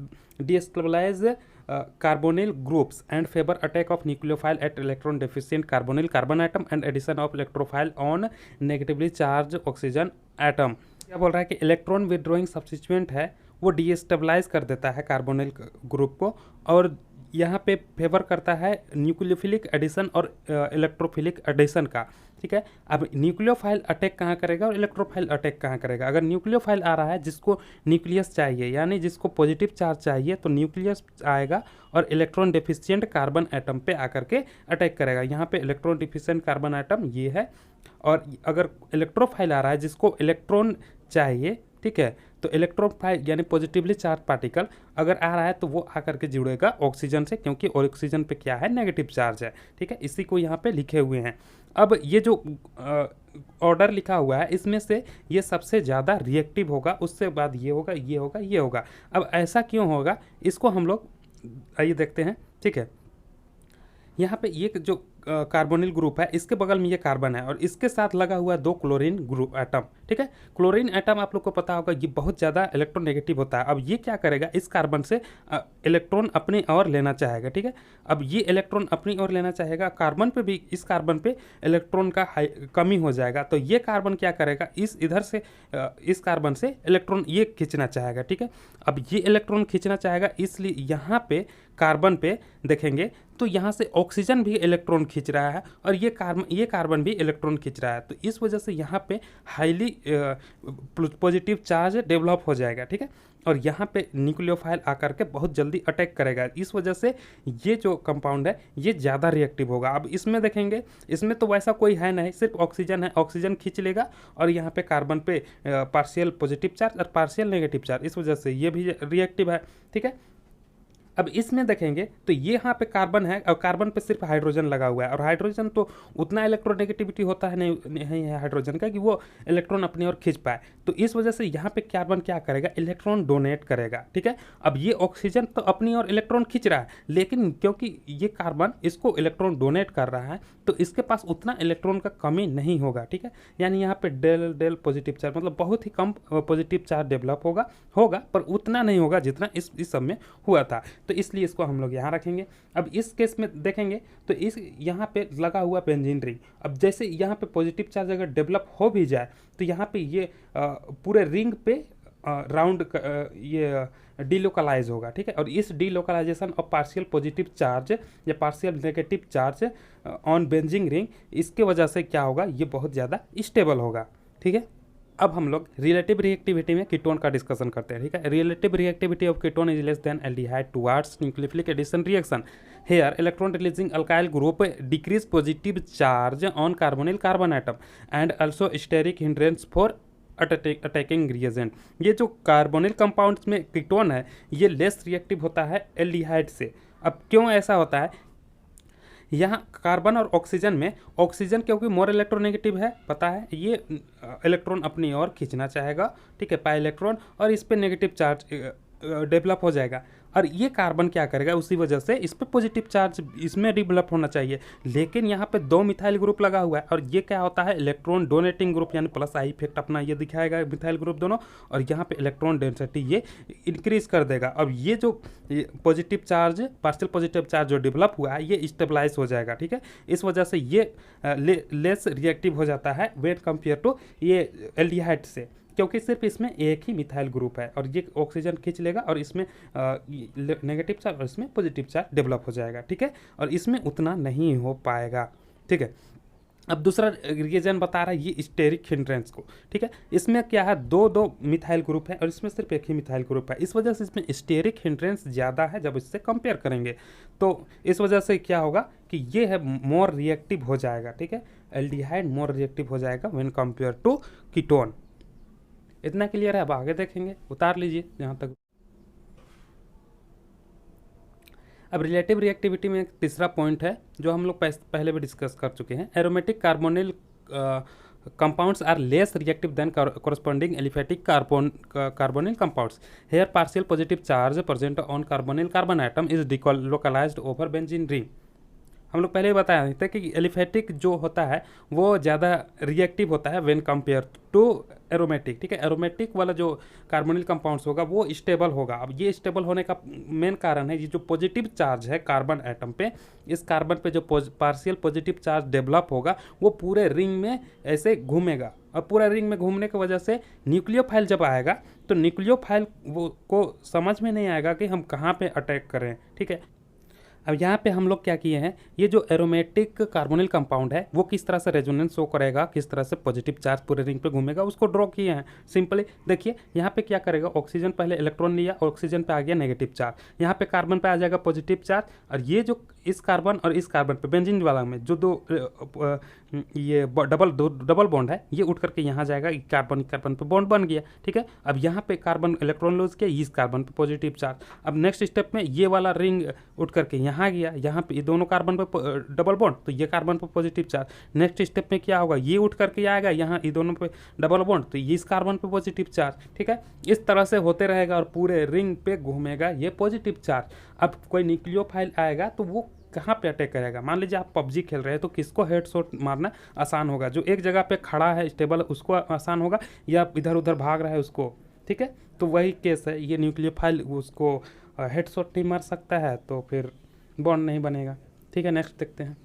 destabilise carbonyl groups and favour attack of nucleophile at electron deficient carbonyl carbon atom and addition of electrophile on negatively charge oxygen atom. क्या बोल रहा है कि इलेक्ट्रॉन विदड्रॉइंग सब्सटीट्यूएंट है वो डिस्टेबलाइज कर देता है कार्बोनिल ग्रुप को, और यहाँ पे फेवर करता है न्यूक्लियोफिलिक एडिशन और इलेक्ट्रोफिलिक एडिशन का। ठीक है, अब न्यूक्लियोफाइल अटैक कहाँ करेगा और इलेक्ट्रोफाइल अटैक कहाँ करेगा। अगर न्यूक्लियोफाइल आ रहा है जिसको न्यूक्लियस चाहिए, यानी जिसको पॉजिटिव चार्ज चाहिए, तो न्यूक्लियस आएगा और इलेक्ट्रॉन डेफिशिएंट कार्बन एटम पे आकर के अटैक करेगा। यहाँ पे इलेक्ट्रॉन डेफिशिएंट कार्बन एटम ये है, और अगर इलेक्ट्रोफाइल आ रहा है जिसको इलेक्ट्रॉन चाहिए, ठीक है, तो इलेक्ट्रोफाइल यानी पॉजिटिवली चार्ज पार्टिकल अगर आ रहा है तो वो आकर के जुड़ेगा ऑक्सीजन से, क्योंकि ऑक्सीजन पे क्या है, नेगेटिव चार्ज है। ठीक है, इसी को यहाँ पे लिखे हुए हैं। अब ये जो ऑर्डर लिखा हुआ है इसमें से ये सबसे ज़्यादा रिएक्टिव होगा, उससे बाद ये होगा, ये होगा, ये होगा। अब ऐसा क्यों होगा, इसको हम लोग आइए देखते हैं। ठीक है, यहाँ पे ये जो कार्बोनिल ग्रुप है, इसके बगल में ये कार्बन है और इसके साथ लगा हुआ है 2 क्लोरीन ग्रुप एटम। ठीक है, क्लोरीन एटम आप लोग को पता होगा ये बहुत ज़्यादा इलेक्ट्रोनेगेटिव होता है। अब ये क्या करेगा, इस कार्बन से इलेक्ट्रॉन अपनी ओर लेना चाहेगा। ठीक है, अब ये इलेक्ट्रॉन अपनी ओर लेना चाहेगा, कार्बन पे भी, इस कार्बन पे इलेक्ट्रॉन का कमी हो जाएगा। तो ये कार्बन क्या करेगा, इस इधर से इस कार्बन से इलेक्ट्रॉन ये खींचना चाहेगा। ठीक है, अब ये इलेक्ट्रॉन खींचना चाहेगा, इसलिए यहाँ पे कार्बन पे देखेंगे तो यहाँ से ऑक्सीजन भी इलेक्ट्रॉन खींच रहा है और ये कार्बन भी इलेक्ट्रॉन खींच रहा है। तो इस वजह से यहाँ पे हाईली पॉजिटिव चार्ज डेवलप हो जाएगा। ठीक है, और यहाँ पे न्यूक्लियोफाइल आकर के बहुत जल्दी अटैक करेगा। इस वजह से ये जो कंपाउंड है ये ज़्यादा रिएक्टिव होगा। अब इसमें देखेंगे, इसमें तो वैसा कोई है नहीं, सिर्फ ऑक्सीजन है, ऑक्सीजन खींच लेगा और यहाँ पे कार्बन पे पार्शियल पॉजिटिव चार्ज और पार्शियल नेगेटिव चार्ज, इस वजह से ये भी रिएक्टिव है। ठीक है, अब इसमें देखेंगे तो ये यहाँ पे कार्बन है और कार्बन पे सिर्फ हाइड्रोजन लगा हुआ है और हाइड्रोजन तो उतना इलेक्ट्रोनेगेटिविटी होता है नहीं है हाइड्रोजन का कि वो इलेक्ट्रॉन अपनी ओर खींच पाए। तो इस वजह से यहाँ पे कार्बन क्या करेगा, इलेक्ट्रॉन डोनेट करेगा। ठीक है, अब ये ऑक्सीजन तो अपनी ओर इलेक्ट्रॉन खींच रहा है, लेकिन क्योंकि ये कार्बन इसको इलेक्ट्रॉन डोनेट कर रहा है तो इसके पास उतना इलेक्ट्रॉन का कमी नहीं होगा। ठीक है, यानी यहाँ पे डेल डेल पॉजिटिव चार्ज, मतलब बहुत ही कम पॉजिटिव चार्ज डेवलप होगा पर उतना नहीं होगा जितना इस सब में हुआ था। तो इसलिए इसको हम लोग यहाँ रखेंगे। अब इस केस में देखेंगे तो इस यहाँ पे लगा हुआ बेंजीन रिंग, अब जैसे यहाँ पे पॉजिटिव चार्ज अगर डेवलप हो भी जाए तो यहाँ पे ये पूरे रिंग पे राउंड ये डीलोकलाइज होगा। ठीक है, और इस delocalisation of partial positive charge या partial negative charge on benzene ring, इसके वजह से क्या होगा, ये बहुत ज़्यादा स्टेबल होगा। ठीक है, अब हम लोग रिलेटिव रिएक्टिविटी में कीटोन का डिस्कशन करते हैं। ठीक है, relative reactivity of ketone is less than aldehyde towards nucleophilic addition reaction. Here electron releasing alkyl group decrease positive charge on carbonyl carbon atom and also steric hindrance for attacking reagent. ये जो कार्बोनिल कंपाउंड्स में कीटोन है ये लेस रिएक्टिव होता है एल्डिहाइड से। अब क्यों ऐसा होता है, यहाँ कार्बन और ऑक्सीजन में, ऑक्सीजन क्योंकि मोर इलेक्ट्रोनेगेटिव है, पता है, ये इलेक्ट्रॉन अपनी ओर खींचना चाहेगा। ठीक है, पाई इलेक्ट्रॉन, और इस पे नेगेटिव चार्ज डेवलप हो जाएगा और ये कार्बन क्या करेगा, उसी वजह से इस पे पॉजिटिव चार्ज इसमें डेवलप होना चाहिए, लेकिन यहाँ पे 2 मिथाइल ग्रुप लगा हुआ है और ये क्या होता है, इलेक्ट्रॉन डोनेटिंग ग्रुप, यानी प्लस आई इफेक्ट अपना ये दिखाएगा मिथाइल ग्रुप दोनों, और यहाँ पे इलेक्ट्रॉन डेंसिटी ये इंक्रीज कर देगा। अब ये जो positive charge, partial positive charge जो डेवलप हुआ है ये स्टेबलाइज हो जाएगा। ठीक है, इस वजह से ये लेस रिएक्टिव हो जाता है वेन कंपेयर टू ये एल्डिहाइड से, क्योंकि सिर्फ इसमें एक ही मिथाइल ग्रुप है और ये ऑक्सीजन खींच लेगा और इसमें नेगेटिव चार्ज और इसमें पॉजिटिव चार्ज डेवलप हो जाएगा। ठीक है, और इसमें उतना नहीं हो पाएगा। ठीक है, अब दूसरा रीजन बता रहा है ये स्टेरिक हिंड्रेंस को। ठीक है, इसमें क्या है, 2 मिथाइल ग्रुप है और इसमें सिर्फ एक ही मिथाइल ग्रुप है, इस वजह से इसमें स्टेरिक हिंड्रेंस ज़्यादा है जब इससे कंपेयर करेंगे। तो इस वजह से क्या होगा कि ये है मोर रिएक्टिव हो जाएगा। ठीक है, एल्डिहाइड मोर रिएक्टिव हो जाएगा व्हेन कंपेयर टू कीटोन। इतना क्लियर है, अब आगे देखेंगे, उतार लीजिए यहाँ तक। अब रिलेटिव रिएक्टिविटी में एक तीसरा पॉइंट है जो हम लोग पहले भी डिस्कस कर चुके हैं। Aromatic carbonyl compounds are less reactive than corresponding aliphatic carbonyl compounds. Here partial positive charge present on carbonyl carbon atom is delocalized over benzene ring. हम लोग पहले ही बताया था कि एलिफेटिक जो होता है वो ज़्यादा रिएक्टिव होता है व्हेन कंपेयर टू एरोमेटिक। ठीक है, एरोमेटिक वाला जो कार्बोनिल कंपाउंड्स होगा वो स्टेबल होगा। अब ये स्टेबल होने का मेन कारण है ये जो पॉजिटिव चार्ज है कार्बन एटम पे, इस कार्बन पे जो पार्शियल पॉजिटिव चार्ज डेवलप होगा वो पूरे रिंग में ऐसे घूमेगा और पूरा रिंग में घूमने की वजह से न्यूक्लियोफाइल जब आएगा तो न्यूक्लियोफाइल वो को समझ में नहीं आएगा कि हम कहाँ पे अटैक करें। ठीक है, अब यहाँ पे हम लोग क्या किए हैं, ये जो एरोमेटिक कार्बोनिल कंपाउंड है वो किस तरह से रेजोनेंस शो करेगा, किस तरह से पॉजिटिव चार्ज पूरे रिंग पे घूमेगा, उसको ड्रॉ किए हैं। सिंपली देखिए यहाँ पे क्या करेगा, ऑक्सीजन पहले इलेक्ट्रॉन लिया, ऑक्सीजन पे आ गया नेगेटिव चार्ज, यहाँ पे कार्बन पे आ जाएगा पॉजिटिव चार्ज, और ये जो इस कार्बन और इस कार्बन पे बेंजीन वाला में जो ये डबल बॉन्ड है ये उठ करके यहाँ जाएगा, कार्बन पे बॉन्ड बन गया। ठीक है, अब यहाँ पे कार्बन इलेक्ट्रॉन लूज किया, इस कार्बन पे पॉजिटिव चार्ज। अब नेक्स्ट स्टेप में ये वाला रिंग उठ करके यहाँ गया, यहाँ पे ये दोनों कार्बन पे डबल बॉन्ड, तो ये कार्बन पे पॉजिटिव चार्ज। नेक्स्ट स्टेप में क्या होगा, ये उठ करके आएगा यहाँ, ये दोनों पे डबल बॉन्ड, तो ये इस कार्बन पे पॉजिटिव चार्ज। ठीक है, इस तरह से होते रहेगा और पूरे रिंग पे घूमेगा ये पॉजिटिव चार्ज। अब कोई न्यूक्लियोफाइल आएगा तो वो कहाँ पे अटैक करेगा। मान लीजिए आप पबजी खेल रहे हैं तो किसको हेडशॉट मारना आसान होगा, जो एक जगह पे खड़ा है स्टेबल उसको आसान होगा, या इधर उधर भाग रहा है उसको, ठीक है। तो वही केस है, ये न्यूक्लियोफाइल उसको हेडशॉट नहीं मार सकता है तो फिर बॉन्ड नहीं बनेगा, ठीक है। नेक्स्ट देखते हैं।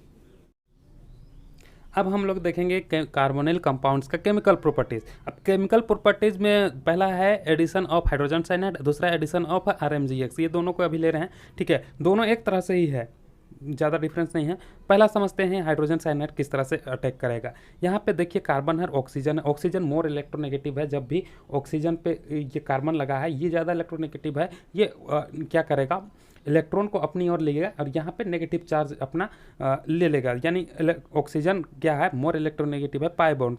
अब हम लोग देखेंगे कार्बोनिल कंपाउंड्स का केमिकल प्रॉपर्टीज़। अब केमिकल प्रॉपर्टीज़ में पहला है एडिशन ऑफ हाइड्रोजन साइनाइड, दूसरा एडिशन ऑफ RMGX। ये दोनों को अभी ले रहे हैं, ठीक है। दोनों एक तरह से ही है, ज़्यादा डिफरेंस नहीं है। पहला समझते हैं हाइड्रोजन साइनाइड किस तरह से अटैक करेगा। यहाँ पे देखिए कार्बन है, ऑक्सीजन है। ऑक्सीजन मोर इलेक्ट्रोनेगेटिव है, जब भी ऑक्सीजन पे ये कार्बन लगा है ये ज़्यादा इलेक्ट्रोनेगेटिव है, ये क्या करेगा, इलेक्ट्रॉन को अपनी ओर ले लेगा और यहाँ पे नेगेटिव चार्ज अपना ले लेगा। यानी ऑक्सीजन क्या है, मोर इलेक्ट्रोनेगेटिव है, पाई बॉन्ड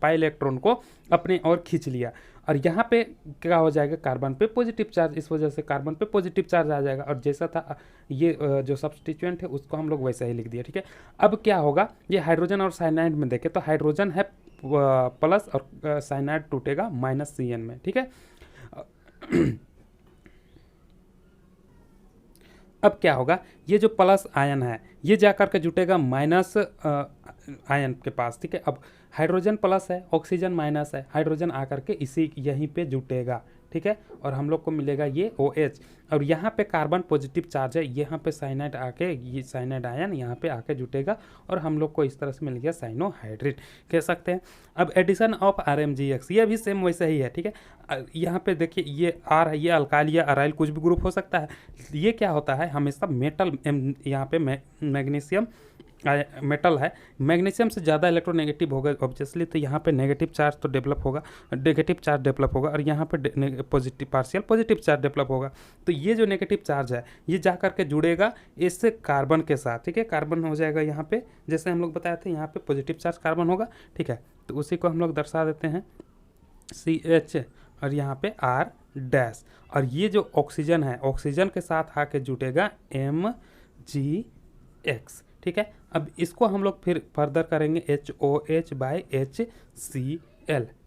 पाई इलेक्ट्रॉन को अपने ओर खींच लिया। और यहाँ पे क्या हो जाएगा, कार्बन पे पॉजिटिव चार्ज, इस वजह से कार्बन पे पॉजिटिव चार्ज आ जाएगा। और जैसा था ये जो सब्स्टिट्यूएंट है उसको हम लोग वैसा ही लिख दिया, ठीक है। अब क्या होगा, ये हाइड्रोजन और साइनाइड में देखें तो हाइड्रोजन है प्लस और साइनाइड टूटेगा -CN में, ठीक है। अब क्या होगा, ये जो प्लस आयन है ये जाकर के जुटेगा माइनस आयन के पास, ठीक है। अब हाइड्रोजन प्लस है, ऑक्सीजन माइनस है, हाइड्रोजन आकर के इसी यहीं पे जुटेगा, ठीक है। और हम लोग को मिलेगा ये OH। और यहाँ पे कार्बन पॉजिटिव चार्ज है, यहाँ पे साइनाइड आके, ये साइनाइड आयन यहाँ पे आके जुटेगा और हम लोग को इस तरह से मिल गया साइनोहाइड्रेट कह सकते हैं। अब एडिशन ऑफ RMGX, ये भी सेम वैसे ही है, ठीक है। यहाँ पे देखिए ये R है, ये अल्काइल या अराइल कुछ भी ग्रुप हो सकता है। ये क्या होता है, हमेशा मेटल, यहाँ पे मैग्नीशियम मेटल है, मैग्नीशियम से ज़्यादा इलेक्ट्रोनेगेटिव होगा ऑब्वियसली, तो यहाँ पे नेगेटिव चार्ज तो डेवलप होगा, नेगेटिव चार्ज डेवलप होगा, और यहाँ पे positive partial positive charge develop होगा। तो ये जो नेगेटिव चार्ज है ये जा करके जुड़ेगा इस कार्बन के साथ, ठीक है। कार्बन हो जाएगा यहाँ पे, जैसे हम लोग बताए थे यहाँ पे पॉजिटिव चार्ज कार्बन होगा, ठीक है। तो उसी को हम लोग दर्शा देते हैं CH और यहाँ पे R-, और ये जो ऑक्सीजन है ऑक्सीजन के साथ आके जुटेगा MgX, ठीक है। अब इसको हम लोग फिर फर्दर करेंगे HOH/HCl,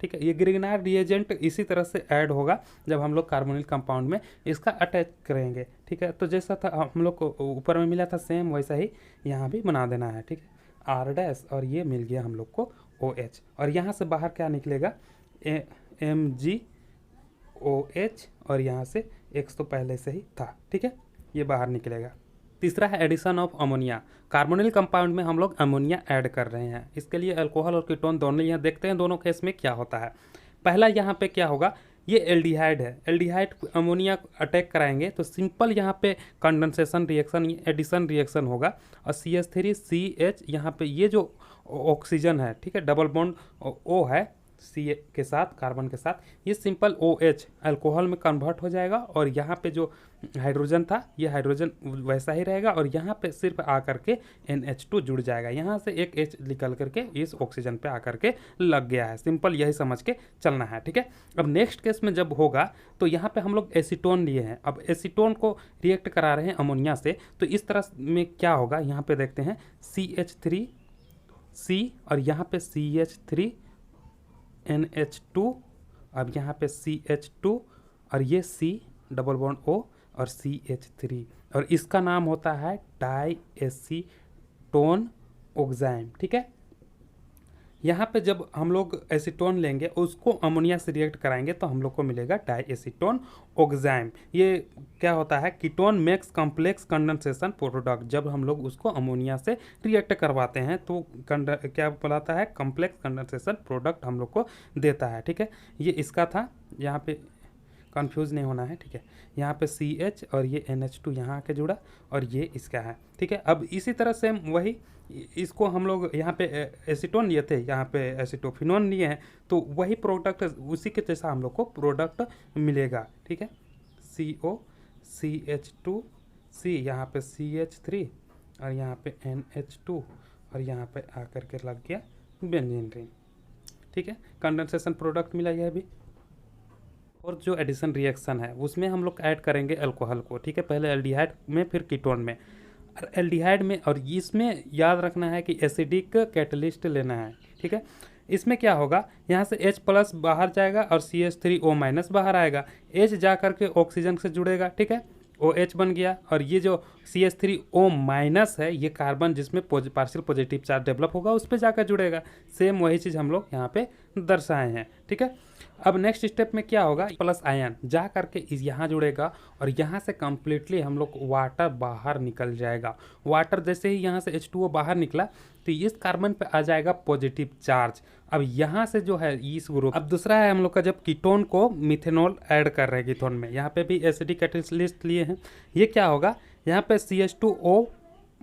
ठीक है। ये ग्रिग्नार्ड रिएजेंट इसी तरह से ऐड होगा जब हम लोग कार्बोनिल कंपाउंड में इसका अटैच करेंगे, ठीक है। तो जैसा था हम लोग को ऊपर में मिला था सेम वैसा ही यहाँ भी बना देना है, ठीक है। R-, और ये मिल गया हम लोग को OH, और यहाँ से बाहर क्या निकलेगा, MgOH, और यहाँ से X तो पहले से ही था, ठीक है, ये बाहर निकलेगा। तीसरा है addition of ammonia. Carbonyl compound में हम लोग अमोनिया ऐड कर रहे हैं, इसके लिए अल्कोहल और कीटोन दोनों यहाँ देखते हैं दोनों केस में क्या होता है। पहला यहाँ पे क्या होगा, ये एल्डिहाइड है, एल्डिहाइड अमोनिया अटैक कराएंगे तो सिंपल यहाँ पे कंडेंसेशन रिएक्शन, एडिशन रिएक्शन होगा, और CH3CH यहाँ पे ये जो ऑक्सीजन है, ठीक है, डबल बॉन्ड O है C के साथ, कार्बन के साथ, ये सिंपल OH अल्कोहल में कन्वर्ट हो जाएगा, और यहाँ पे जो हाइड्रोजन था ये हाइड्रोजन वैसा ही रहेगा, और यहाँ पे सिर्फ आकर के NH2 जुड़ जाएगा, यहाँ से एक H निकल करके इस ऑक्सीजन पे आकर के लग गया है। सिंपल यही समझ के चलना है, ठीक है। अब नेक्स्ट केस में जब होगा तो यहाँ पे हम लोग एसीटोन लिए हैं, अब एसीटोन को रिएक्ट करा रहे हैं अमोनिया से, तो इस तरह में क्या होगा, यहाँ पे देखते हैं CH3C और यहाँ पे CH3NH2, अब यहाँ पे CH2 और ये C डबल बॉन्ड O और CH3, और इसका नाम होता है डाईएसीटोन ऑक्साइम, ठीक है। यहाँ पे जब हम लोग एसीटोन लेंगे उसको अमोनिया से रिएक्ट कराएंगे तो हम लोग को मिलेगा डाईएसीटोन ऑक्साइम। ये क्या होता है, ketone makes complex condensation product, जब हम लोग उसको अमोनिया से रिएक्ट करवाते हैं तो क्या बनाता है, कॉम्प्लेक्स कंडेंसेशन प्रोडक्ट हम लोग को देता है, ठीक है। ये इसका था, यहाँ पे कंफ्यूज नहीं होना है, ठीक है। यहाँ पे CH और ये NH2 यहाँ आके जुड़ा और ये इसका है, ठीक है। अब इसी तरह से वही इसको हम लोग यहाँ पे एसीटोन लिए थे, यहाँ पे एसिटोफिनोन लिए हैं, तो वही प्रोडक्ट उसी के जैसा हम लोग को प्रोडक्ट मिलेगा, ठीक है। CO CH2C, यहाँ पे CH3 और यहाँ पे NH2 और यहाँ पे आकर के लग गया बेंजीन रिंग, ठीक है। कंडेंसेशन प्रोडक्ट मिला यह भी। और जो एडिशन रिएक्शन है उसमें हम लोग ऐड करेंगे अल्कोहल को, ठीक है, पहले एल्डिहाइड में फिर कीटोन में, और एल्डिहाइड में, और इसमें याद रखना है कि एसिडिक कैटलिस्ट लेना है, ठीक है। इसमें क्या होगा, यहाँ से H+ बाहर जाएगा और CH3O- बाहर आएगा, H जा करके ऑक्सीजन से जुड़ेगा, ठीक है, OH बन गया, और ये जो CH3O माइनस है ये कार्बन जिसमें पार्शियल पॉजिटिव चार्ज डेवलप होगा उस पर जाकर जुड़ेगा। सेम वही चीज़ हम लोग यहाँ पे दर्शाए हैं, ठीक है। अब नेक्स्ट स्टेप में क्या होगा, प्लस आयन जा करके यहाँ जुड़ेगा और यहाँ से कंप्लीटली हम लोग वाटर बाहर निकल जाएगा। वाटर जैसे ही यहाँ से H2O बाहर निकला तो इस कार्बन पे आ जाएगा पॉजिटिव चार्ज। अब यहाँ से जो है इस ग्रुप, अब दूसरा है हम लोग का जब कीटोन को मिथेनॉल ऐड कर रहे हैं कीटोन में, यहाँ पे भी एसिडिक कैटालिस्ट लिए हैं। ये क्या होगा, यहाँ पे CH2O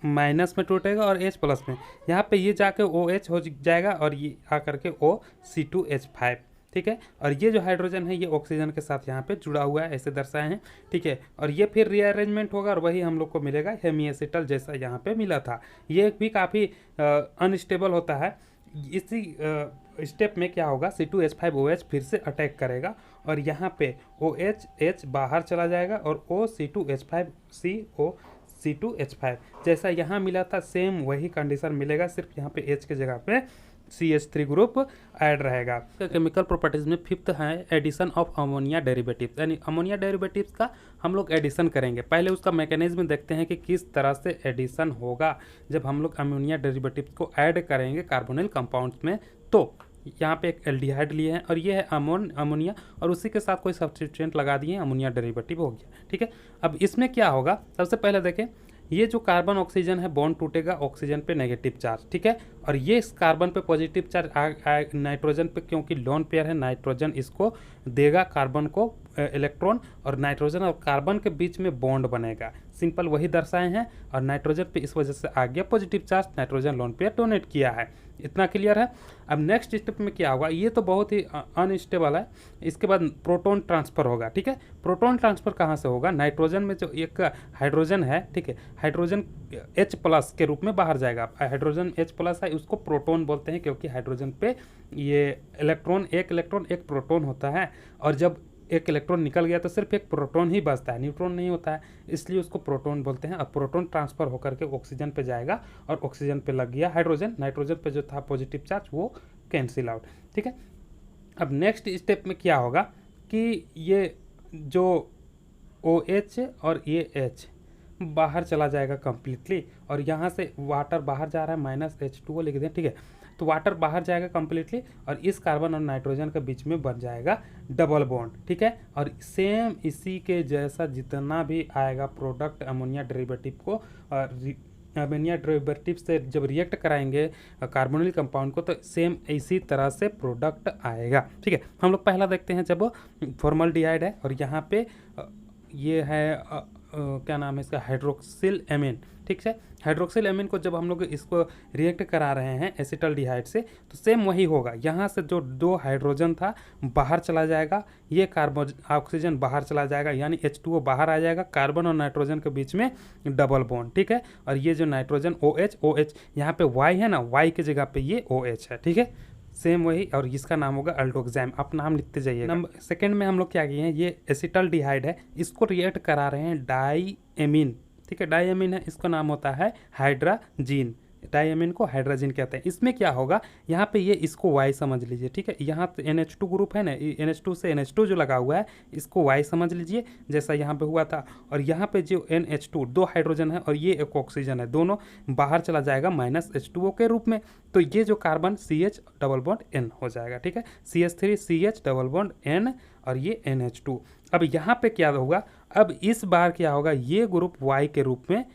माइनस में टूटेगा और H प्लस में, यहाँ पे ये जाके OH हो जाएगा और ये आकर के O(C2H5), ठीक है। और ये जो हाइड्रोजन है ये ऑक्सीजन के साथ यहाँ पे जुड़ा हुआ है, ऐसे दर्शाए हैं, ठीक है। और ये फिर रीअरेंजमेंट होगा और वही हम लोग को मिलेगा हेमीएसिटल जैसा यहाँ पे मिला था। ये भी काफ़ी अनस्टेबल होता है। इसी स्टेप में क्या होगा, C2H5OH फिर से अटैक करेगा और यहाँ पे OH बाहर चला जाएगा और OC2H5CO(C2H5) जैसा यहाँ मिला था सेम वही कंडीशन मिलेगा, सिर्फ यहाँ पे H के जगह पे CH3 ग्रुप ऐड रहेगा। केमिकल प्रॉपर्टीज में फिफ्थ है एडिशन ऑफ अमोनिया डेरिवेटिव्स, यानी अमोनिया डेरिवेटिव्स का हम लोग एडिशन करेंगे। पहले उसका मैकेनिज्म देखते हैं कि किस तरह से एडिशन होगा जब हम लोग अमोनिया डेरिवेटिव्स को ऐड करेंगे कार्बोनिल कंपाउंड्स में। तो यहाँ पे एक एल्डिहाइड लिए हैं और ये है अमोनिया और उसी के साथ कोई सब्स्टिट्यूएंट लगा दिए, अमोनिया डेरिवेटिव हो गया, ठीक है। अब इसमें क्या होगा, सबसे पहले देखें, ये जो कार्बन ऑक्सीजन है बॉन्ड टूटेगा ऑक्सीजन पे नेगेटिव चार्ज, ठीक है। और ये इस कार्बन पे पॉजिटिव चार्ज नाइट्रोजन पे, क्योंकि लोन पेयर है, नाइट्रोजन इसको देगा कार्बन को इलेक्ट्रॉन और नाइट्रोजन और कार्बन के बीच में बॉन्ड बनेगा। सिंपल वही दर्शाए हैं और नाइट्रोजन पे इस वजह से आ गया positive charge, nitrogen lone pair donate किया है। इतना क्लियर है। अब नेक्स्ट स्टेप में क्या होगा, ये तो बहुत ही अनस्टेबल है। इसके बाद प्रोटॉन ट्रांसफर होगा, ठीक है। प्रोटॉन ट्रांसफर कहाँ से होगा, नाइट्रोजन में जो एक हाइड्रोजन है, ठीक है, हाइड्रोजन H+ के रूप में बाहर जाएगा। हाइड्रोजन H+ है, उसको प्रोटॉन बोलते हैं क्योंकि हाइड्रोजन पे ये एक इलेक्ट्रॉन एक प्रोटॉन होता है और जब एक इलेक्ट्रॉन निकल गया तो सिर्फ एक प्रोटॉन ही बचता है, न्यूट्रॉन नहीं होता है, इसलिए उसको प्रोटॉन बोलते हैं। और प्रोटॉन ट्रांसफर होकर के ऑक्सीजन पे जाएगा और ऑक्सीजन पे लग गया हाइड्रोजन, नाइट्रोजन पे जो था पॉजिटिव चार्ज वो कैंसिल आउट, ठीक है। अब नेक्स्ट स्टेप में क्या होगा कि ये जो OH और ये H बाहर चला जाएगा कंप्लीटली और यहाँ से वाटर बाहर जा रहा है, -H2O लिख दें, ठीक है। तो वाटर बाहर जाएगा कंप्लीटली और इस कार्बन और नाइट्रोजन के बीच में बन जाएगा डबल बॉन्ड, ठीक है। और सेम इसी के जैसा जितना भी आएगा प्रोडक्ट अमोनिया डेरिवेटिव को, अमोनिया डेरिवेटिव से जब रिएक्ट कराएंगे कार्बोनिल कंपाउंड को तो सेम इसी तरह से प्रोडक्ट आएगा, ठीक है। हम लोग पहला देखते हैं, जब फॉर्मल्डिहाइड है और यहाँ पे ये है क्या नाम है इसका, हाइड्रोक्सिल एमीन, ठीक है। हाइड्रोक्सिल एमीन को जब हम लोग इसको रिएक्ट करा रहे हैं एसिटल्डिहाइड से तो सेम वही होगा। यहाँ से जो 2 हाइड्रोजन था बाहर चला जाएगा, ये कार्बन ऑक्सीजन बाहर चला जाएगा, यानी H2O बाहर आ जाएगा, कार्बन और नाइट्रोजन के बीच में डबल बॉन्ड, ठीक है। और ये जो नाइट्रोजन OH यहाँ पे Y है ना, Y की जगह पे ये OH है, ठीक है। सेम वही, और इसका नाम होगा अल्डोक्साम, आप नाम लिखते जाइए। नंबर सेकंड में हम लोग क्या किए हैं, ये एसिटल्डिहाइड है, इसको रिएक्ट करा रहे हैं डाईएमीन, ठीक है। डाईएमीन है, इसका नाम होता है हाइड्राजीन, डाईएमीन को हाइड्राजीन कहते हैं। इसमें क्या होगा, यहाँ पे ये इसको Y समझ लीजिए, ठीक है। यहाँ पे NH2 ग्रुप है ना, NH2 से NH2 जो लगा हुआ है इसको Y समझ लीजिए, जैसा यहाँ पे हुआ था। और यहाँ पे जो NH2 2 हाइड्रोजन है और ये एक ऑक्सीजन है, दोनों बाहर चला जाएगा -H2O के रूप में। तो ये जो carbon CH double bond N हो जाएगा, ठीक है। CH3 CH double bond N और ये NH2। अब यहाँ पे क्या होगा, अब इस बार क्या होगा, ये ग्रुप Y के रूप में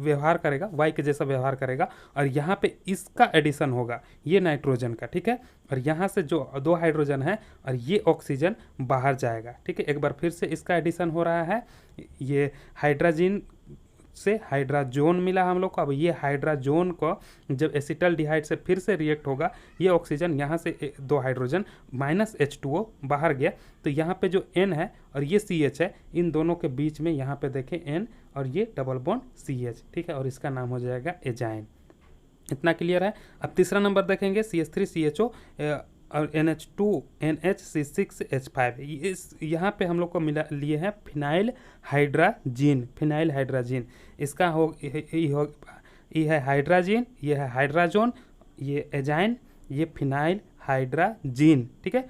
व्यवहार करेगा, Y के जैसा व्यवहार करेगा और यहाँ पे इसका एडिशन होगा ये नाइट्रोजन का, ठीक है। और यहाँ से जो 2 हाइड्रोजन है और ये ऑक्सीजन बाहर जाएगा, ठीक है। एक बार फिर से इसका एडिशन हो रहा है, ये हाइड्राजीन से हाइड्राजोन मिला हम लोग को। अब ये हाइड्राजोन को जब एसिटल्डिहाइड से फिर से रिएक्ट होगा, ये ऑक्सीजन यहाँ से 2 हाइड्रोजन -H2O बाहर गया, तो यहाँ पे जो N है और ये CH है, इन दोनों के बीच में यहाँ पे देखें N और ये डबल बॉन्ड CH, ठीक है। और इसका नाम हो जाएगा एजाइन। इतना क्लियर है। अब तीसरा नंबर देखेंगे, CH3CHO और NH2 NHC6H5। इस यहाँ पे हम लोग को मिला लिए हैं फिनाइल हाइड्राजीन। इसका ये है हाइड्राजीन, ये है हाइड्राजोन, ये एजाइन, ये फिनाइल हाइड्राजीन, ठीक है।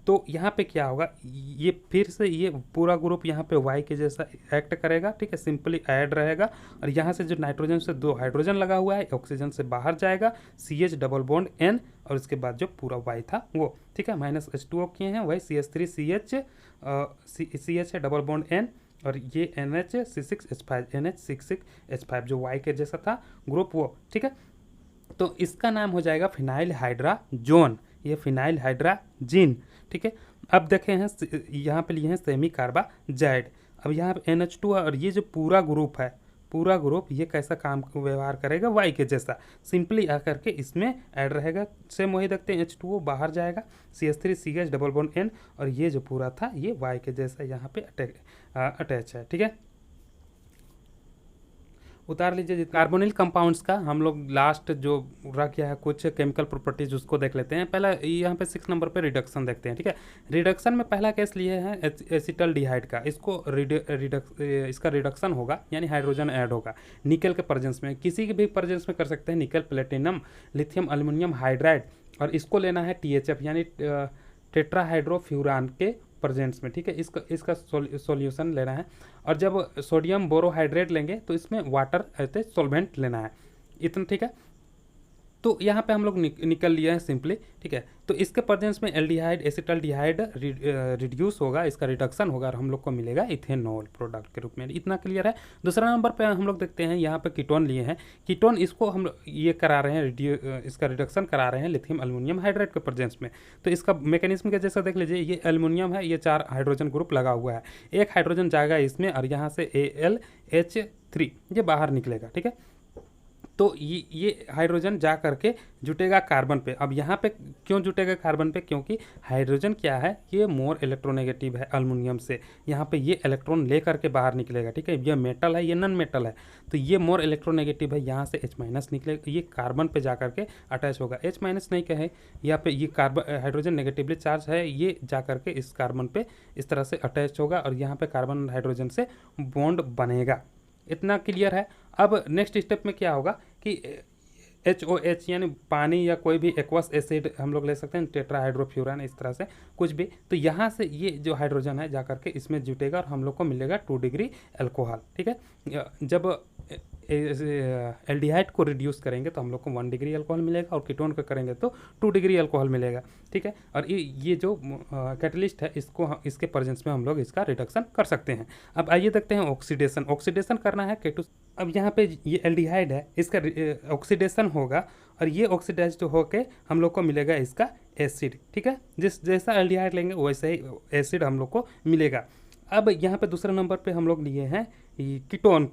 तो यहाँ पे क्या होगा, ये फिर से ये पूरा ग्रुप यहाँ पे वाई के जैसा एक्ट करेगा, ठीक है, सिंपली ऐड रहेगा। और यहाँ से जो नाइट्रोजन से 2 हाइड्रोजन लगा हुआ है, ऑक्सीजन से बाहर जाएगा, CH डबल बॉन्ड N, और उसके बाद जो पूरा वाई था वो, ठीक है, -H2O किए हैं, वही CH3CH CH है डबल बॉन्ड N, और ये NH6H5 NH66H5 जो वाई के जैसा था ग्रुप वो, ठीक है। तो इसका नाम हो जाएगा फिनाइल हाइड्राजोन, ये फिनाइल हाइड्राजीन, ठीक है। अब देखें हैं यहाँ पे लिए हैं सेमी कार्बाजाइड। अब यहाँ पे NH2 है, और ये जो पूरा ग्रुप है, पूरा ग्रुप ये कैसा काम व्यवहार करेगा, वाई के जैसा, सिंपली आकर के इसमें ऐड रहेगा। सेम वही देखते हैं, H2O बाहर जाएगा, CH3CH डबल बॉन्ड N, और ये जो पूरा था ये वाई के जैसा यहाँ पे अटैच है, ठीक है। उतार लीजिए। कार्बोनिल कंपाउंड्स का हम लोग लास्ट जो रख गया है कुछ केमिकल प्रॉपर्टीज उसको देख लेते हैं। पहला यहाँ पे 6 नंबर पे रिडक्शन देखते हैं, ठीक है। रिडक्शन में पहला केस लिए हैं एसिटल्डिहाइड का, इसको इसका रिडक्शन होगा यानी हाइड्रोजन ऐड होगा निकल के प्रेजेंस में, किसी के भी प्रेजेंस में कर सकते हैं, निकल, प्लेटिनम, लिथियम एल्युमिनियम हाइड्राइड, और इसको लेना है THF यानी टेट्राहाइड्रोफ्यूरान के प्रेजेंस में, ठीक है। इसका सॉल्यूशन लेना है। और जब सोडियम बोरोहाइड्रेट लेंगे तो इसमें वाटर ऐसे सॉल्वेंट लेना है, इतना, ठीक है। तो यहाँ पे हम लोग निकल लिए हैं सिंपली, ठीक है। तो इसके प्रेजेंस में एल्डिहाइड एसिटल्डिहाइड रिड्यूस होगा, इसका रिडक्शन होगा, और हम लोग को मिलेगा इथेनॉल प्रोडक्ट के रूप में, इतना क्लियर है। दूसरा नंबर पे हम लोग देखते हैं यहाँ पे कीटोन लिए हैं। कीटोन इसको हम ये करा रहे हैं, इसका रिडक्शन करा रहे हैं लिथियम एल्युमिनियम हाइड्राइड के प्रेजेंस में। तो इसका मैकेनिज्म का जैसा देख लीजिए, ये एल्युमिनियम है, ये 4 हाइड्रोजन ग्रुप लगा हुआ है, एक हाइड्रोजन जाएगा इसमें, और यहाँ से AlH3 ये बाहर निकलेगा, ठीक है। तो ये हाइड्रोजन जा करके जुटेगा कार्बन पे। अब यहाँ पे क्यों जुटेगा कार्बन पे, क्योंकि हाइड्रोजन क्या है, ये मोर इलेक्ट्रोनेगेटिव है एल्युमिनियम से, यहाँ पे ये इलेक्ट्रॉन ले करके बाहर निकलेगा, ठीक है। ये मेटल है, ये नॉन मेटल है, तो ये मोर इलेक्ट्रोनेगेटिव है, यहाँ से H- निकलेगा, ये कार्बन पे जा करके अटैच होगा। H- नहीं कहे, यहाँ पे ये कार्बन हाइड्रोजन नेगेटिवली चार्ज है, ये जा करके इस कार्बन पे इस तरह से अटैच होगा, और यहाँ पे कार्बन हाइड्रोजन से बॉन्ड बनेगा, इतना क्लियर है। अब नेक्स्ट स्टेप में क्या होगा कि HOH यानी पानी या कोई भी एक्वस एसिड हम लोग ले सकते हैं, टेट्राहाइड्रोफ्यूरान, इस तरह से कुछ भी, तो यहाँ से ये जो हाइड्रोजन है जा करके इसमें जुटेगा, और हम लोग को मिलेगा 2 डिग्री अल्कोहल, ठीक है। जब एल्डिहाइड को रिड्यूस करेंगे तो हम लोग को 1 डिग्री अल्कोहल मिलेगा, और कीटोन को करेंगे तो 2 डिग्री अल्कोहल मिलेगा, ठीक है। और ये जो कैटलिस्ट है, इसके प्रेजेंस में हम लोग इसका रिडक्शन कर सकते हैं। अब आइए देखते हैं ऑक्सीडेशन करना है K2। अब यहाँ पे ये एल्डिहाइड है, इसका ऑक्सीडेशन होगा, और ये ऑक्सीडाइज होके हम लोग को मिलेगा इसका एसिड, ठीक है। जैसा एल्डिहाइड लेंगे वैसे ही एसिड हम लोग को मिलेगा। अब यहाँ पे दूसरे नंबर पे हम लोग लिए हैं कीटोन।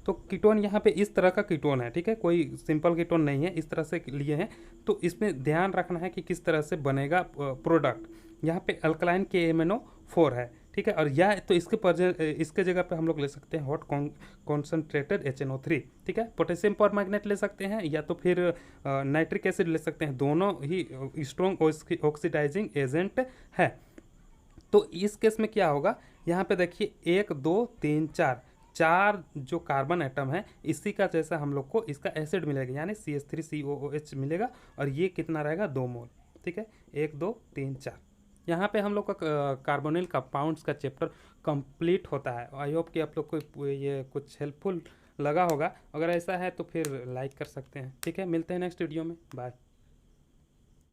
तो कीटोन यहाँ पे इस तरह का कीटोन है, ठीक है, कोई सिंपल कीटोन नहीं है, इस तरह से लिए हैं। तो इसमें ध्यान रखना है कि किस तरह से बनेगा प्रोडक्ट। यहाँ पे अल्कलाइन KMnO4 है, ठीक है। और या तो इसके जगह पे हम लोग ले सकते हैं हॉट कॉन्सनट्रेटेड HNO3, ठीक है। पोटेशियम परमैंगनेट ले सकते हैं, या तो फिर नाइट्रिक एसिड ले सकते हैं, दोनों ही स्ट्रॉन्ग ऑक्सीडाइजिंग एजेंट है। तो इस केस में क्या होगा, यहाँ पे देखिए 1 2 3 4 जो कार्बन एटम है, इसी का जैसा हम लोग को इसका एसिड मिलेगा, यानी CH3COOH मिलेगा, और ये कितना रहेगा 2 मोल, ठीक है। 1 2 3 4 यहाँ पे हम लोग का कार्बोनिल कंपाउंड्स का चैप्टर कंप्लीट होता है। आई होप कि आप लोग को ये कुछ हेल्पफुल लगा होगा। अगर ऐसा है तो फिर लाइक कर सकते हैं, ठीक है। मिलते हैं नेक्स्ट वीडियो में, बाय।